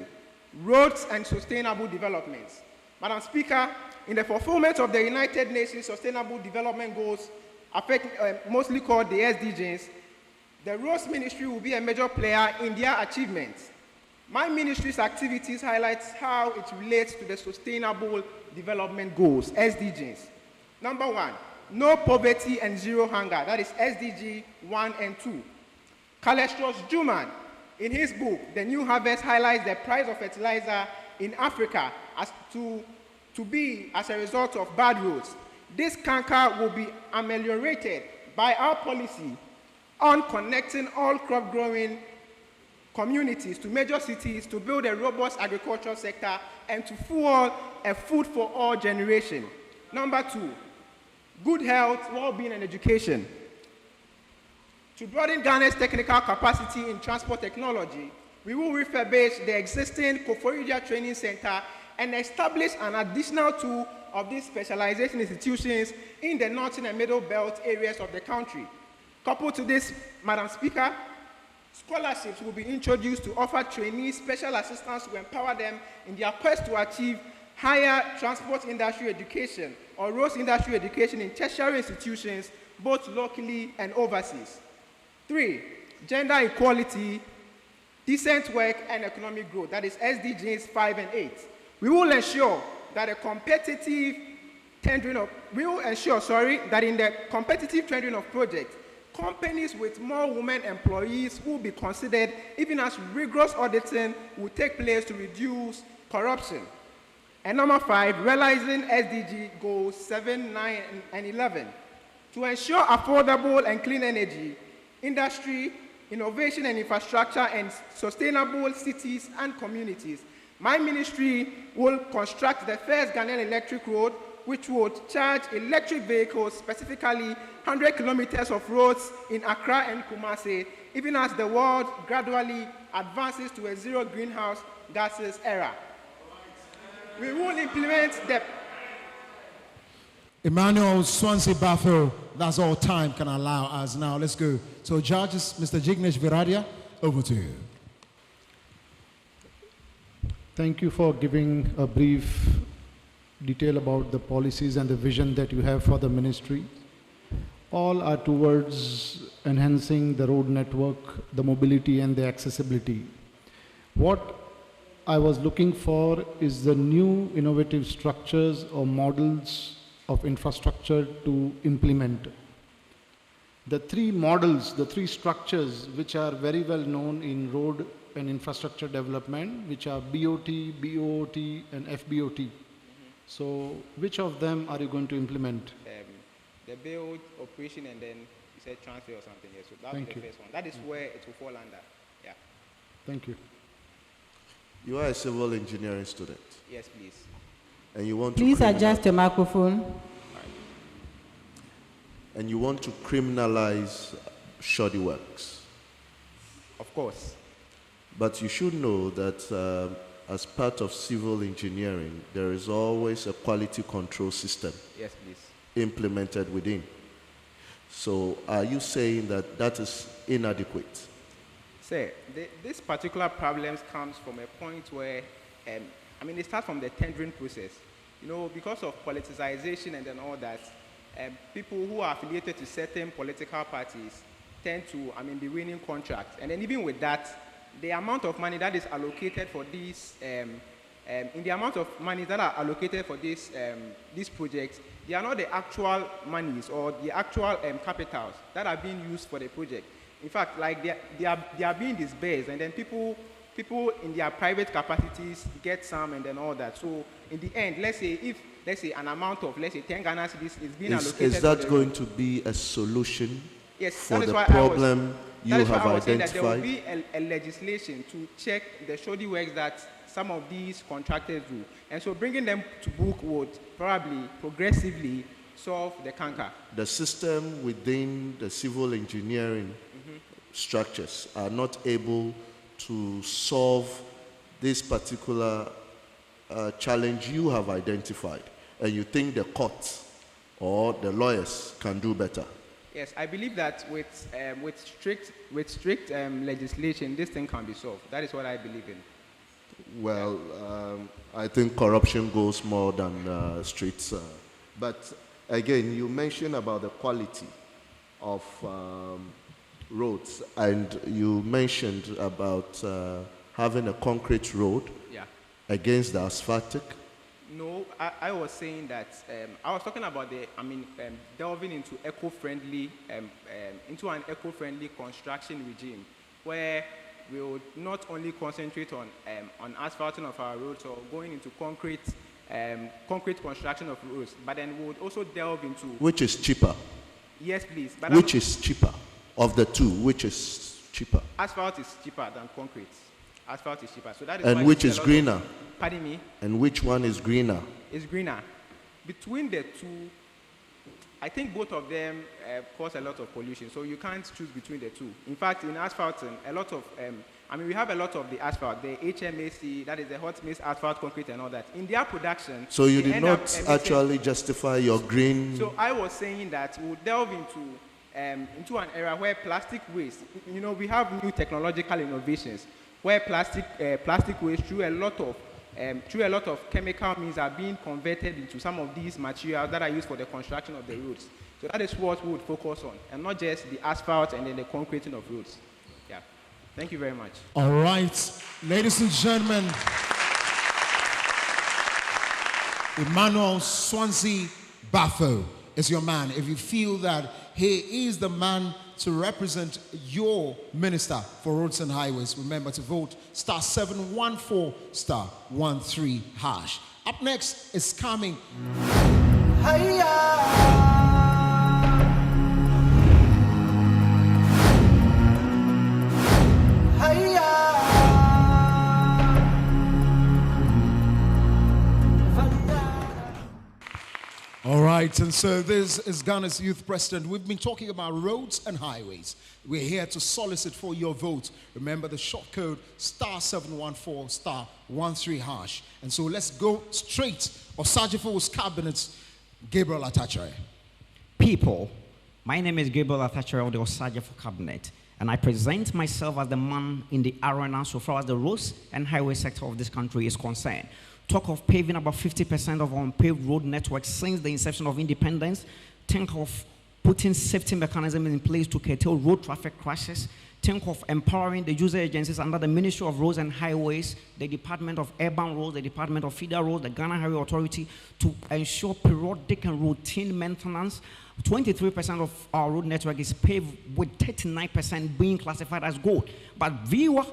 roads and sustainable developments. Madam Speaker, in the fulfillment of the United Nations Sustainable Development Goals, mostly called the SDGs, the Roads Ministry will be a major player in their achievements. My ministry's activities highlight how it relates to the Sustainable Development Goals, SDGs. Number 1, no poverty and zero hunger, that is SDG 1 and 2. Kalestros Juman, in his book, The New Harvest, highlights the price of fertilizer in Africa as a result of bad roads. This canker will be ameliorated by our policy on connecting all crop-growing communities to major cities to build a robust agricultural sector and to fuel a food-for-all generation. Number 2, good health, well-being, and education. To broaden Ghana's technical capacity in transport technology, we will refurbish the existing Koforidua Training Center and establish an additional 2 of these specialization institutions in the northern and middle belt areas of the country. Coupled to this, Madam Speaker, scholarships will be introduced to offer trainees special assistance to empower them in their quest to achieve higher transport industry education or roads industry education in tertiary institutions, both locally and overseas. 3, gender equality, decent work, and economic growth, that is SDGs 5 and 8. We will ensure that in the competitive tendering of projects, companies with more women employees will be considered, even as rigorous auditing will take place to reduce corruption. And number 5, realizing SDG goals 7, 9, and 11. To ensure affordable and clean energy, industry, innovation and infrastructure, and sustainable cities and communities, my ministry will construct the first Ghanaian electric road, which would charge electric vehicles, specifically 100 kilometers of roads in Accra and Kumasi, even as the world gradually advances to a zero greenhouse gases era. We will implement the... Emmanuel Swansea Bafo, that's all time can allow us now. Let's go. So judges, Mr. Jignesh Viradia, over to you. Thank you for giving a brief detail about the policies and the vision that you have for the ministry. All are towards enhancing the road network, the mobility and the accessibility. What I was looking for is the new innovative structures or models of infrastructure to implement. The three models, the three structures which are very well known in road and infrastructure development, which are BOT, BOOT and FBOT. So which of them are you going to implement? The build, operation, and then you said transfer or something. Yes, so that will be Thank the you. first one. That is where it will fall under. Yeah. Thank you. You are a civil engineering student, Yes, please. and you want Please to adjust your microphone. and you want to criminalize shoddy works. Of course. But you should know that as part of civil engineering, there is always a quality control system Yes, please. implemented within. So are you saying that that is inadequate? Sir, this particular problem comes from a point where, it starts from the tendering process. You know, because of politicization and then all that, people who are affiliated to certain political parties tend to, be winning contracts. And then even with that, the amount of money that is allocated for these, in the amount of money that are allocated for these projects, they are not the actual monies or the actual capitals that are being used for the project. In fact, like they are being disbursed, and then people in their private capacities get some and then all that. So in the end, let's say an amount of 10 Ghana cedis is being allocated. Is that going to be a solution Yes, for that is the why problem you that is why have I was saying that there will identified? be a legislation to check the shoddy works that some of these contractors do. And so bringing them to book would probably progressively solve the canker. The system within the civil engineering structures are not able to solve this particular challenge you have identified, and you think the courts or the lawyers can do better. Yes, I believe that with strict legislation, this thing can be solved. That is what I believe in. Well, I think corruption goes more than streets. But again, you mentioned about the quality of roads, and you mentioned about having a concrete road Yeah. against the asphaltic. No, I was saying that I was talking about delving into into an eco-friendly construction regime where we would not only concentrate on asphalting of our roads or going into concrete construction of roads, but then we would also delve into. Which is cheaper? Yes, please. But Which is cheaper? Of the two, which is cheaper? asphalt is cheaper than concrete. Asphalt is cheaper, so that is. And why which there's is a lot greener? of- Pardon me. And which one is greener? Is greener. Between the two, I think both of them cause a lot of pollution, so you can't choose between the two. In fact, in asphalting, a lot of, we have a lot of the asphalt, the HMAC, that is the hot mix asphalt concrete and all that. In their production, So you they did end up not emitting- actually justify your green. So I was saying that we'll delve into an era where plastic waste, we have new technological innovations where plastic waste through a lot of chemical means are being converted into some of these materials that are used for the construction of the roads. So that is what we would focus on, and not just the asphalt and then the concreting of roads. Yeah. Thank you very much. All right, ladies and gentlemen, Emmanuel Swansea Bafo is your man. If you feel that he is the man to represent your minister for roads and highways, remember to vote *714 *13#. Up next is coming. All right, and so this is Ghana's youth president. We've been talking about roads and highways. We're here to solicit for your vote. Remember the short code *714 *13#. And so let's go straight. Osagyefo Cabinet's Gabriel Atachere. People, my name is Gabriel Atachere of the Osagyefo Cabinet, and I present myself as the man in the arena so far as the roads and highway sector of this country is concerned. talk of paving about 50% of our unpaved road network since the inception of independence. Think of putting safety mechanisms in place to curtail road traffic crashes. Think of empowering the user agencies under the Ministry of Roads and Highways, the Department of Urban Roads, the Department of Feeder Roads, the Ghana Highway Authority to ensure periodic and routine maintenance. 23% of our road network is paved, with 39% being classified as gold. But viewer,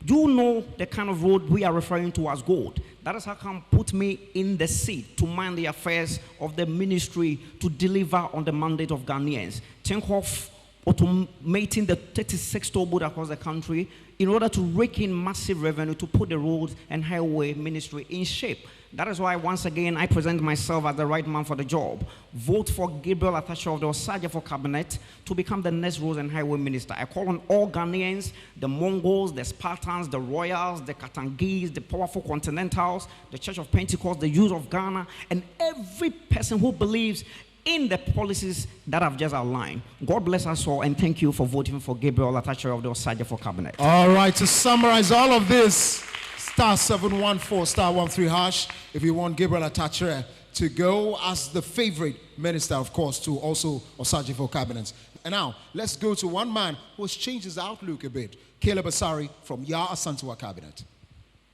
you know the kind of road we are referring to as gold. That is how come put me in the seat to mind the affairs of the ministry to deliver on the mandate of Ghanaians. Think of automating the 36 toll booths across the country in order to rake in massive revenue to put the roads and highway ministry in shape. That is why, once again, I present myself as the right man for the job. Vote for Gabriel Atacho of the Osagyefo cabinet to become the next roads and highway minister. I call on all Ghanaians, the Mongols, the Spartans, the Royals, the Katangis, the powerful Continentals, the Church of Pentecost, the youth of Ghana, and every person who believes in the policies that I've just outlined. God bless us all, and thank you for voting for Gabriel Atacho of the Osagyefo cabinet. All right, to summarize all of this, star 714, star 13 hash, if you want Gabriel Atacho to go as the favorite minister, of course, to also Osagyefo cabinet. And now, let's go to one man who has changed his outlook a bit, Caleb Asari from Yah Asantewaa cabinet.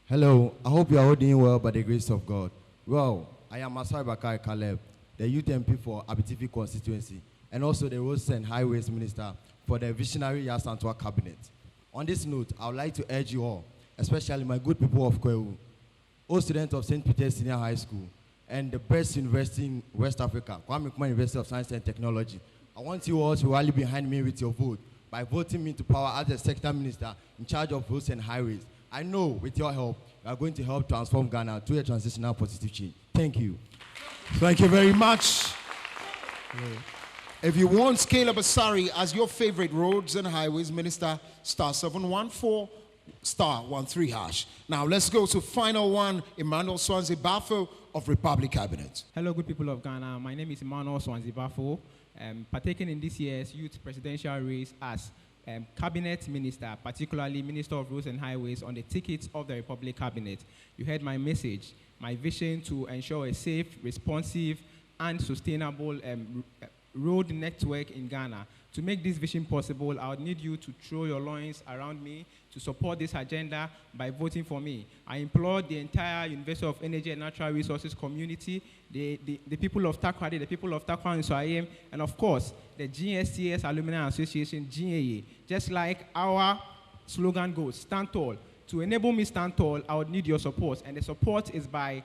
Hello, I hope you are all doing well by the grace of God. Well, I am Asari Bakari Caleb, the Youth MP for Abitifi constituency, and also the Roads and Highways Minister for the visionary Yah Asantewaa cabinet. On this note, I would like to urge you all, especially my good people of Kwewu, all students of St. Peter's Senior High School, and the best university in West Africa, Kwame Nkrumah University of Science and Technology. I want you all to rally behind me with your vote by voting me to power as the sector minister in charge of roads and highways. I know with your help, we are going to help transform Ghana to a transitional positive change. Thank you. Thank you very much. If you want Caleb Asari as your favorite roads and highways minister, star 714, star 13 hash. Now let's go to final one, Emmanuel Swansea Bafo of Republic Cabinet. Hello, good people of Ghana. My name is Emmanuel Swansea Bafo. Partaking in this year's youth presidential race as cabinet minister, particularly Minister of Roads and Highways, on the tickets of the Republic Cabinet. You heard my message, my vision to ensure a safe, responsive, and sustainable road network in Ghana. To make this vision possible, I would need you to throw your loins around me to support this agenda by voting for me. I implore the entire University of Energy and Natural Resources community, the people of Takoradi, the people of Takoradi and Soayem, and of course, the GSTS Alumni Association, GAA. Just like our slogan goes, stand tall. To enable me stand tall, I would need your support, and the support is by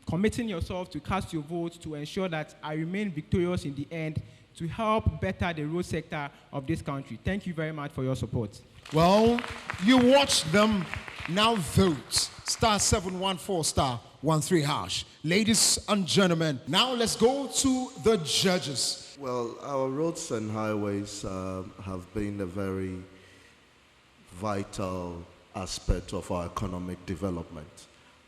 committing yourself to cast your vote to ensure that I remain victorious in the end to help better the road sector of this country. Thank you very much for your support. Well, you watch them, now vote. Star 714, star 13 hash. Ladies and gentlemen, now let's go to the judges. Well, our roads and highways have been a very vital aspect of our economic development.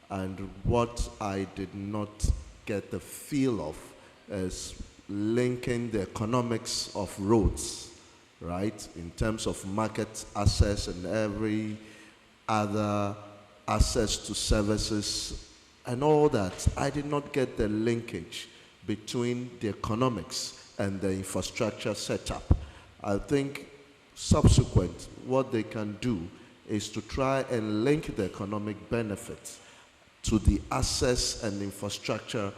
And what I did not get the feel of is linking the economics of roads, right, in terms of market access and every other access to services and all that. I did not get the linkage between the economics and the infrastructure setup. I think subsequent, what they can do is to try and link the economic benefits to the access and infrastructure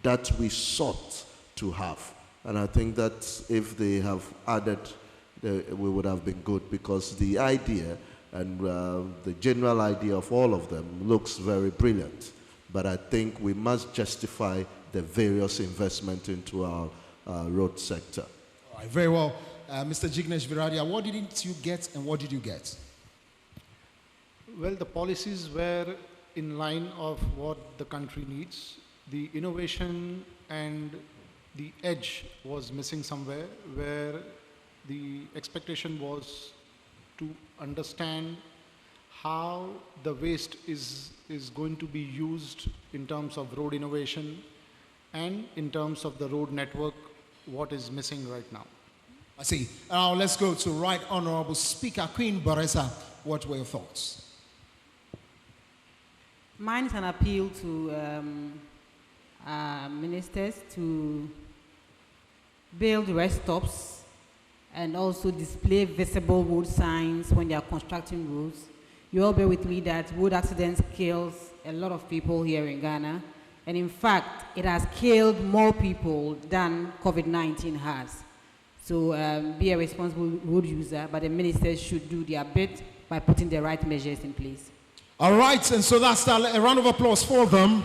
that we sought to have. And I think that if they have added, we would have been good, because the idea and the general idea of all of them looks very brilliant. But I think we must justify the various investment into our road sector. All right, very well. Mr. Jignesh Viradia, what didn't you get and what did you get? Well, the policies were in line of what the country needs. The innovation and the edge was missing somewhere, where the expectation was to understand how the waste is going to be used in terms of road innovation and in terms of the road network, what is missing right now. I see. Now let's go to Right Honorable Speaker Queen Baresa. What were your thoughts? Mine is an appeal to ministers to build rest stops and also display visible road signs when they are constructing roads. You all bear with me that road accidents kills a lot of people here in Ghana. And in fact, it has killed more people than COVID-19 has. So be a responsible road user, but the ministers should do their bit by putting the right measures in place. All right, and so that's that. A round of applause for them.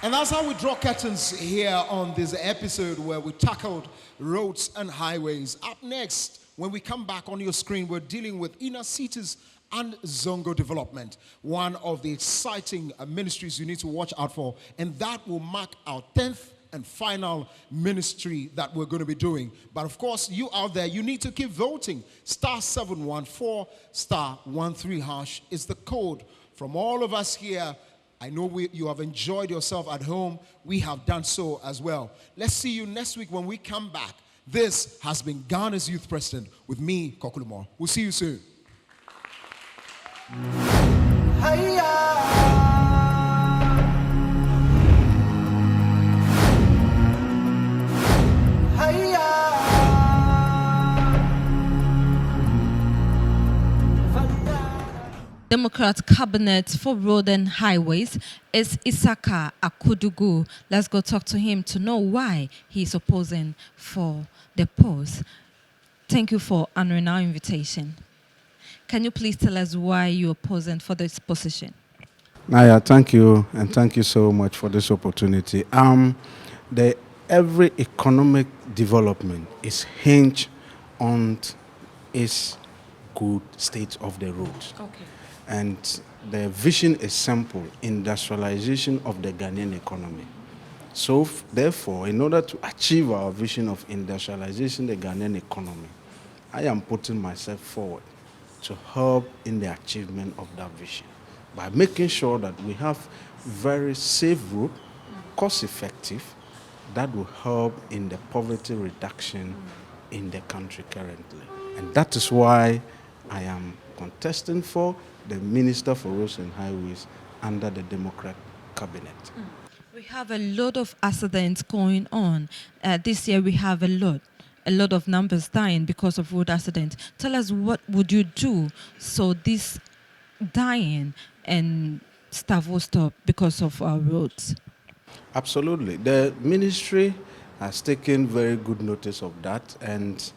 And that's how we draw curtains here on this episode where we tackled roads and highways. Up next, when we come back on your screen, we're dealing with inner cities and Zongo development, one of the exciting ministries you need to watch out for, and that will mark our 10th and final ministry that we're going to be doing. But of course, you out there, you need to keep voting. *714 *13# is the code. From all of us here, I know you have enjoyed yourself at home. We have done so as well. Let's see you next week when we come back. This has been Ghana's Youth President with me, Kokulumor. We'll see you soon. Democrat cabinet for road and highways is Isaka Akudugu. Let's go talk to him to know why he's opposing for the post. Thank you for honoring our invitation. Can you please tell us why you're opposing for this position? Naya, thank you, and thank you so much for this opportunity. Every economic development is hinged on its good state of the roads. Okay. And the vision is simple: industrialization of the Ghanaian economy. So, therefore, in order to achieve our vision of industrialization of the Ghanaian economy, I am putting myself forward to help in the achievement of that vision by making sure that we have very safe route, cost-effective, that will help in the poverty reduction in the country currently. And that is why I am contesting for the Minister for Roads and Highways under the Democrat cabinet. We have a lot of accidents going on. This year we have a lot of numbers dying because of road accidents. Tell us, what would you do so this dying and stuff will stop because of our roads? Absolutely. The ministry has taken very good notice of that, and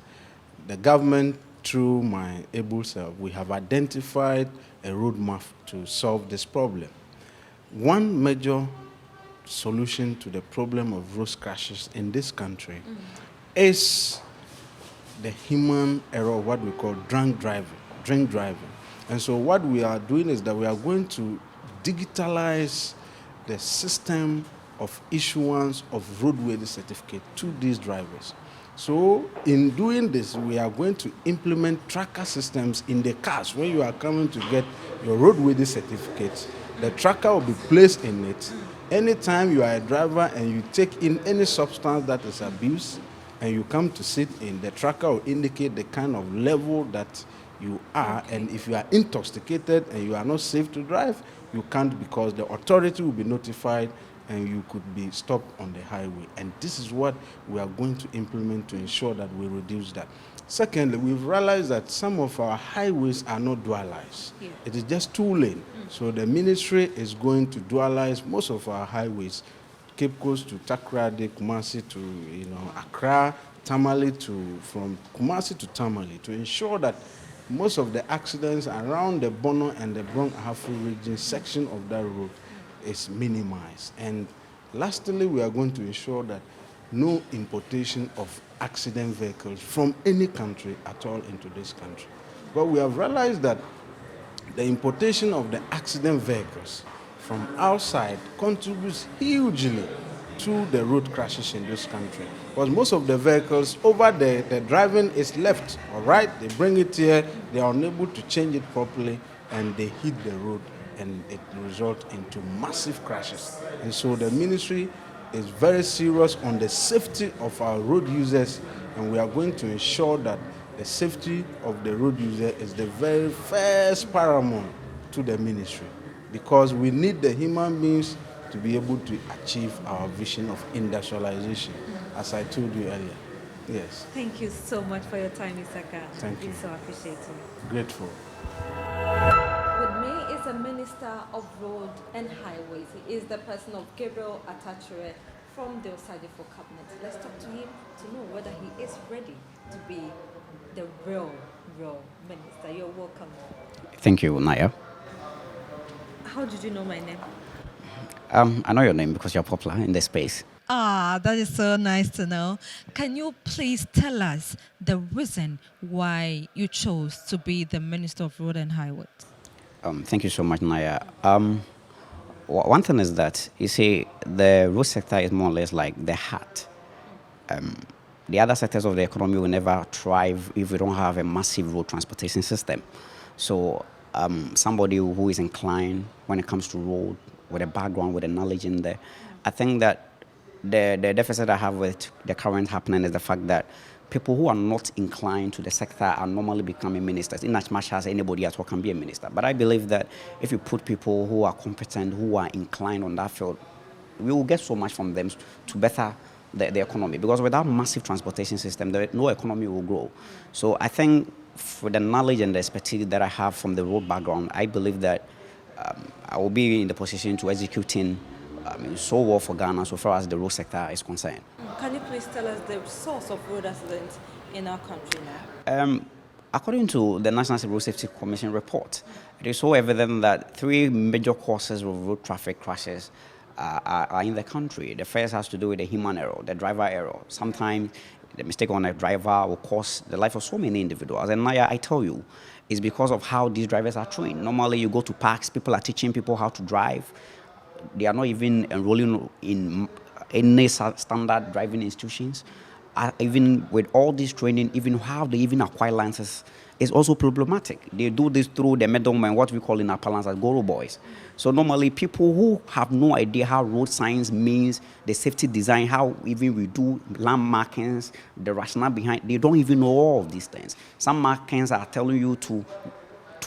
the government, through my able self, we have identified a roadmap to solve this problem. One major solution to the problem of road crashes in this country is the human error, what we call drink driving. And so what we are doing is that we are going to digitalize the system of issuance of roadworthy certificate to these drivers. So in doing this, we are going to implement tracker systems in the cars. When you are coming to get your roadworthy certificate, the tracker will be placed in it. Anytime you are a driver and you take in any substance that is abused and you come to sit in, the tracker will indicate the kind of level that you are. And if you are intoxicated and you are not safe to drive, you can't, because the authority will be notified and you could be stopped on the highway. And this is what we are going to implement to ensure that we reduce that. Secondly, we've realized that some of our highways are not dualized. Yeah. It is just two lane. So the ministry is going to dualize most of our highways, Cape Coast to Takoradi, Kumasi to Accra, Tamale from Kumasi to Tamale, to ensure that most of the accidents around the Bono and the Brong-Ahafo region section of that road is minimized. And lastly, we are going to ensure that no importation of accident vehicles from any country at all into this country. But we have realized that the importation of the accident vehicles from outside contributes hugely to the road crashes in this country. Because most of the vehicles over there, the driving is left, all right? They bring it here, they are unable to change it properly, and they hit the road, and it results into massive crashes. And so the ministry is very serious on the safety of our road users, and we are going to ensure that the safety of the road user is the very first paramount to the ministry, because we need the human beings to be able to achieve our vision of industrialization, as I told you earlier. Yes. Thank you so much for your time, Isaka. Thank you. It's so appreciated. Grateful. With me is a Minister of Road and Highways. He is the person of Gabriel Atachere from the Osadefo Cabinet. Let's talk to him to know whether he is ready to be the real minister. You're welcome. Thank you, Naya. How did you know my name? I know your name because you're popular in the space. Ah, that is so nice to know. Can you please tell us the reason why you chose to be the Minister of Road and Highways? Thank you so much, Naya. One thing is that, you see, the road sector is more or less like the heart. The other sectors of the economy will never thrive if we don't have a massive road transportation system. So somebody who is inclined when it comes to road, with a background, with a knowledge in there, I think that the deficit I have with the current happening is the fact that people who are not inclined to the sector are normally becoming ministers, in as much as anybody at all can be a minister. But I believe that if you put people who are competent, who are inclined on that field, we will get so much from them to better the economy. Because without massive transportation system, no economy will grow. So I think for the knowledge and the expertise that I have from the road background, I believe that I will be in the position to executing so well for Ghana so far as the road sector is concerned. Can you please tell us the source of road accidents in our country now? According to the National Road Safety Commission report, it is so evident that 3 major causes of road traffic crashes are in the country. The first has to do with the human error, the driver error. Sometimes the mistake on a driver will cost the life of so many individuals. And I tell you, it's because of how these drivers are trained. Normally, you go to parks, people are teaching people how to drive. They are not even enrolling in any standard driving institutions. Even with all this training, even how they even acquire licenses is also problematic. They do this through the middlemen, what we call in our parlance as Goro boys. So normally people who have no idea how road signs means, the safety design, how even we do land markings, the rationale behind, they don't even know all of these things. Some markings are telling you to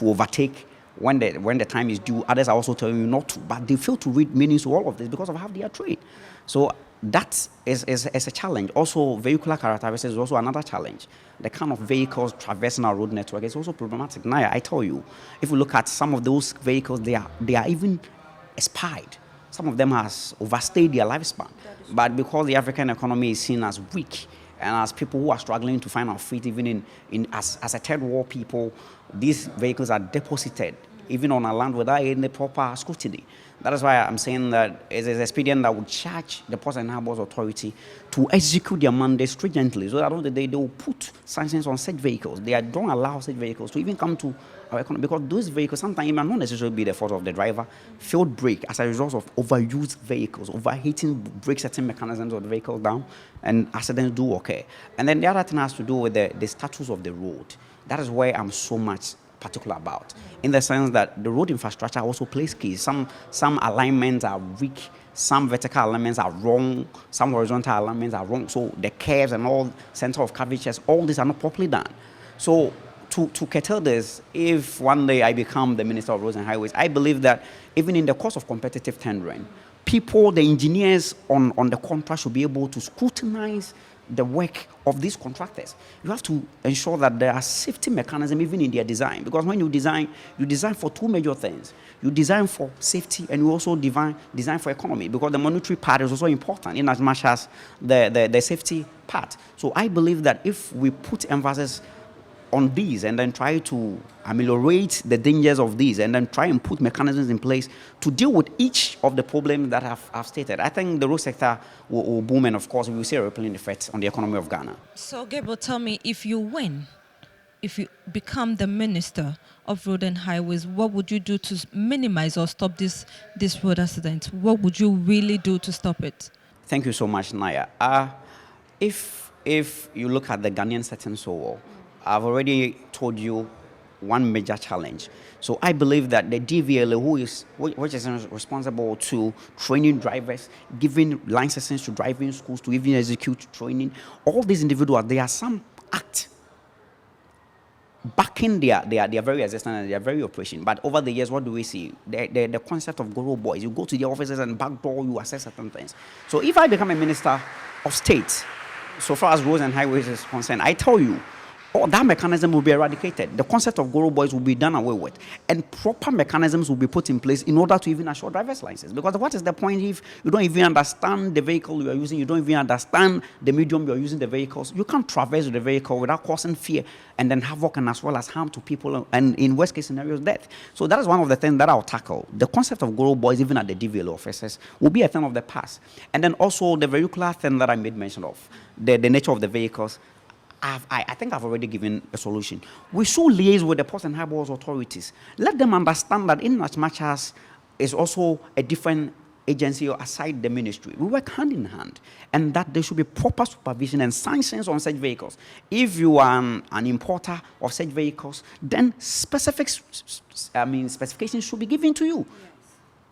overtake when the time is due. Others are also telling you not to, but they fail to read meanings to all of this because of how they are trained. So that is a challenge. Also, vehicular characteristics is also another challenge. The kind of vehicles traversing our road network is also problematic. Now, I tell you, if we look at some of those vehicles, they are even expired. Some of them has overstayed their lifespan. But because the African economy is seen as weak, and as people who are struggling to find our feet, even as a third world people, these vehicles are deposited even on our land without any proper scrutiny. That is why I'm saying that it is expedient that would charge the Ports and Harbors Authority to execute their mandate stringently, so that on the day they will put sanctions on such vehicles. They don't allow such vehicles to even come to our economy, because those vehicles sometimes it might not necessarily be the fault of the driver. Failed brake as a result of overused vehicles, overheating brake setting mechanisms of the vehicle down, and accidents do occur. And then the other thing has to do with the status of the road. That is where I'm so much particular about, in the sense that the road infrastructure also plays key. Some alignments are weak, some vertical alignments are wrong, some horizontal alignments are wrong. So the curves and all center of curvatures, all these are not properly done. So to curtail this, if one day I become the Minister of Roads and Highways, I believe that even in the course of competitive tendering, people, the engineers on the contract should be able to scrutinize the work of these contractors. You have to ensure that there are safety mechanisms even in their design, because when you design for 2 major things. You design for safety, and you also design for economy, because the monetary part is also important in as much as the safety part. So I believe that if we put emphasis on these and then try to ameliorate the dangers of these and then try and put mechanisms in place to deal with each of the problems that I've stated, I think the road sector will boom, and of course we will see a rippling effect on the economy of Ghana. So Gabriel, tell me, if you win, if you become the Minister of Road and Highways, what would you do to minimize or stop this road accident? What would you really do to stop it? Thank you so much, Naya. If you look at the Ghanaian setting so well, I've already told you one major challenge. So I believe that the DVLA, which is responsible to training drivers, giving licenses to driving schools, to even execute training, all these individuals, there are some act backing their very existence and their very operation. But over the years, what do we see? The concept of Goro boys. You go to the offices and backdoor, you assess certain things. So if I become a minister of state, so far as roads and highways is concerned, I tell you, that mechanism will be eradicated. The concept of Goro boys will be done away with. And proper mechanisms will be put in place in order to even assure driver's license. Because what is the point if you don't even understand the vehicle you are using, you don't even understand the medium you are using the vehicles? You can't traverse the vehicle without causing fear and then havoc and as well as harm to people and in worst case scenarios, death. So that is one of the things that I'll tackle. The concept of Goro boys, even at the DVLA offices, will be a thing of the past. And then also the vehicular thing that I made mention of, the nature of the vehicles. I think I've already given a solution. We should liaise with the Ports and Harbours authorities. Let them understand that in as much as it's also a different agency aside the ministry, we work hand in hand, and that there should be proper supervision and sanctions on such vehicles. If you are an importer of such vehicles, then specifications should be given to you. Yes.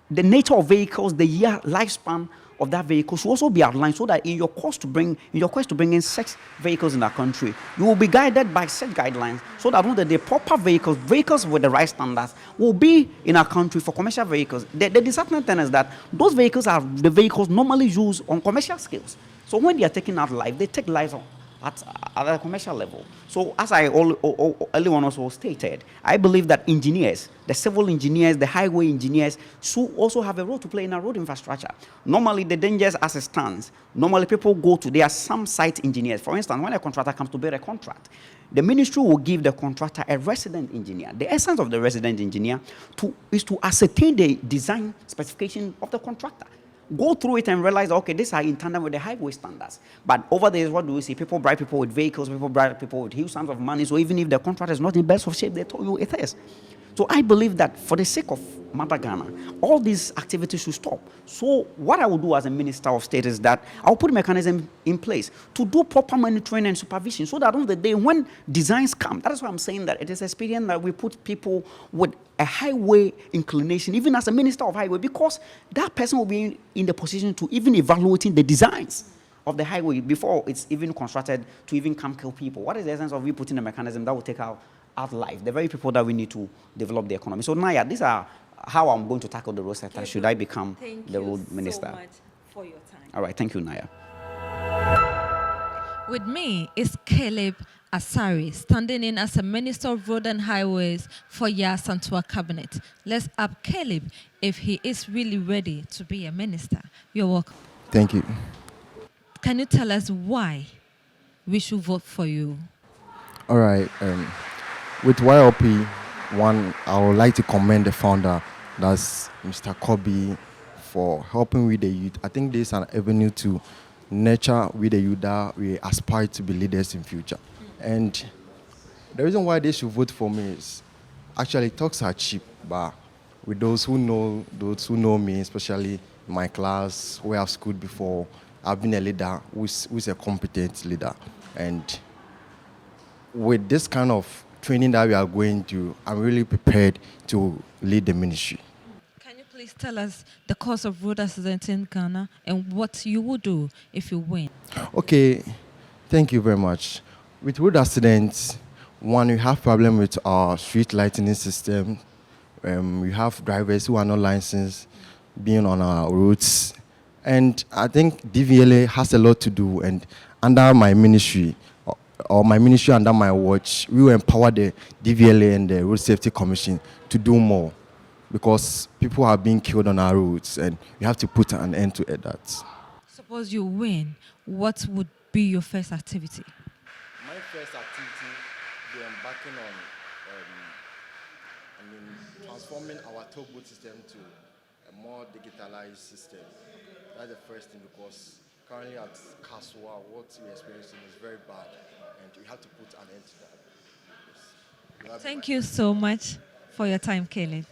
The nature of vehicles, the year lifespan of that vehicle should also be outlined so that in your quest to bring in such vehicles in our country, you will be guided by such guidelines so that the proper vehicles with the right standards will be in our country for commercial vehicles. The disheartening thing is that those vehicles are the vehicles normally used on commercial scales. So when they are taking out life, they take lives at a commercial level. So as I earlier on also stated, I believe that engineers, the civil engineers, the highway engineers should also have a role to play in our road infrastructure. Normally the dangers as it stands, normally people there are some site engineers. For instance, when a contractor comes to build a contract, the ministry will give the contractor a resident engineer. The essence of the resident engineer is to ascertain the design specification of the contractor. Go through it and realize, okay, these are in tandem with the highway standards. But over there, what do we see? People bribe people with vehicles, people bribe people with huge sums of money. So even if the contract is not in best of shape, they tell you it is. So I believe that for the sake of Mother Ghana, all these activities should stop. So what I will do as a Minister of State is that I'll put a mechanism in place to do proper monitoring and supervision so that on the day when designs come, that is why I'm saying that it is expedient that we put people with a highway inclination, even as a Minister of Highway, because that person will be in the position to even evaluating the designs of the highway before it's even constructed to even come kill people. What is the essence of we putting a mechanism that will take out life, the very people that we need to develop the economy? So Naya, these are how I'm going to tackle the road sector should I become the road minister. Thank you so much for your time. All right, thank you, Naya. With me is Caleb Asari, standing in as a Minister of Road and Highways for Yaa-Asantewaa Cabinet. Let's ask Caleb if he is really ready to be a minister. You're welcome. Thank you. Can you tell us why we should vote for you? All right. With YLP, one, I would like to commend the founder, that's Mr. Kobe, for helping with the youth. I think this is an avenue to nurture with the youth that we aspire to be leaders in future. And the reason why they should vote for me is actually talks are cheap, but with those who know me, especially in my class, where I've schooled before, I've been a leader who's a competent leader. And with this kind of training that we are going to, I'm really prepared to lead the ministry. Can you please tell us the cause of road accidents in Ghana and what you will do if you win? Okay, thank you very much. With road accidents, one, we have problem with our street lighting system. We have drivers who are not licensed being on our roads. And I think DVLA has a lot to do, and under my ministry, or my ministry under my watch, we will empower the DVLA and the Road Safety Commission to do more, because people are being killed on our roads, and we have to put an end to that. Suppose you win, what would be your first activity? My first activity, we are embarking on transforming our toll booth system to a more digitalized system. That's the first thing, because currently at Kaswa, what we're experiencing is very bad, and we have to put an end to that. Yes. Thank you so much for your time, Caleb.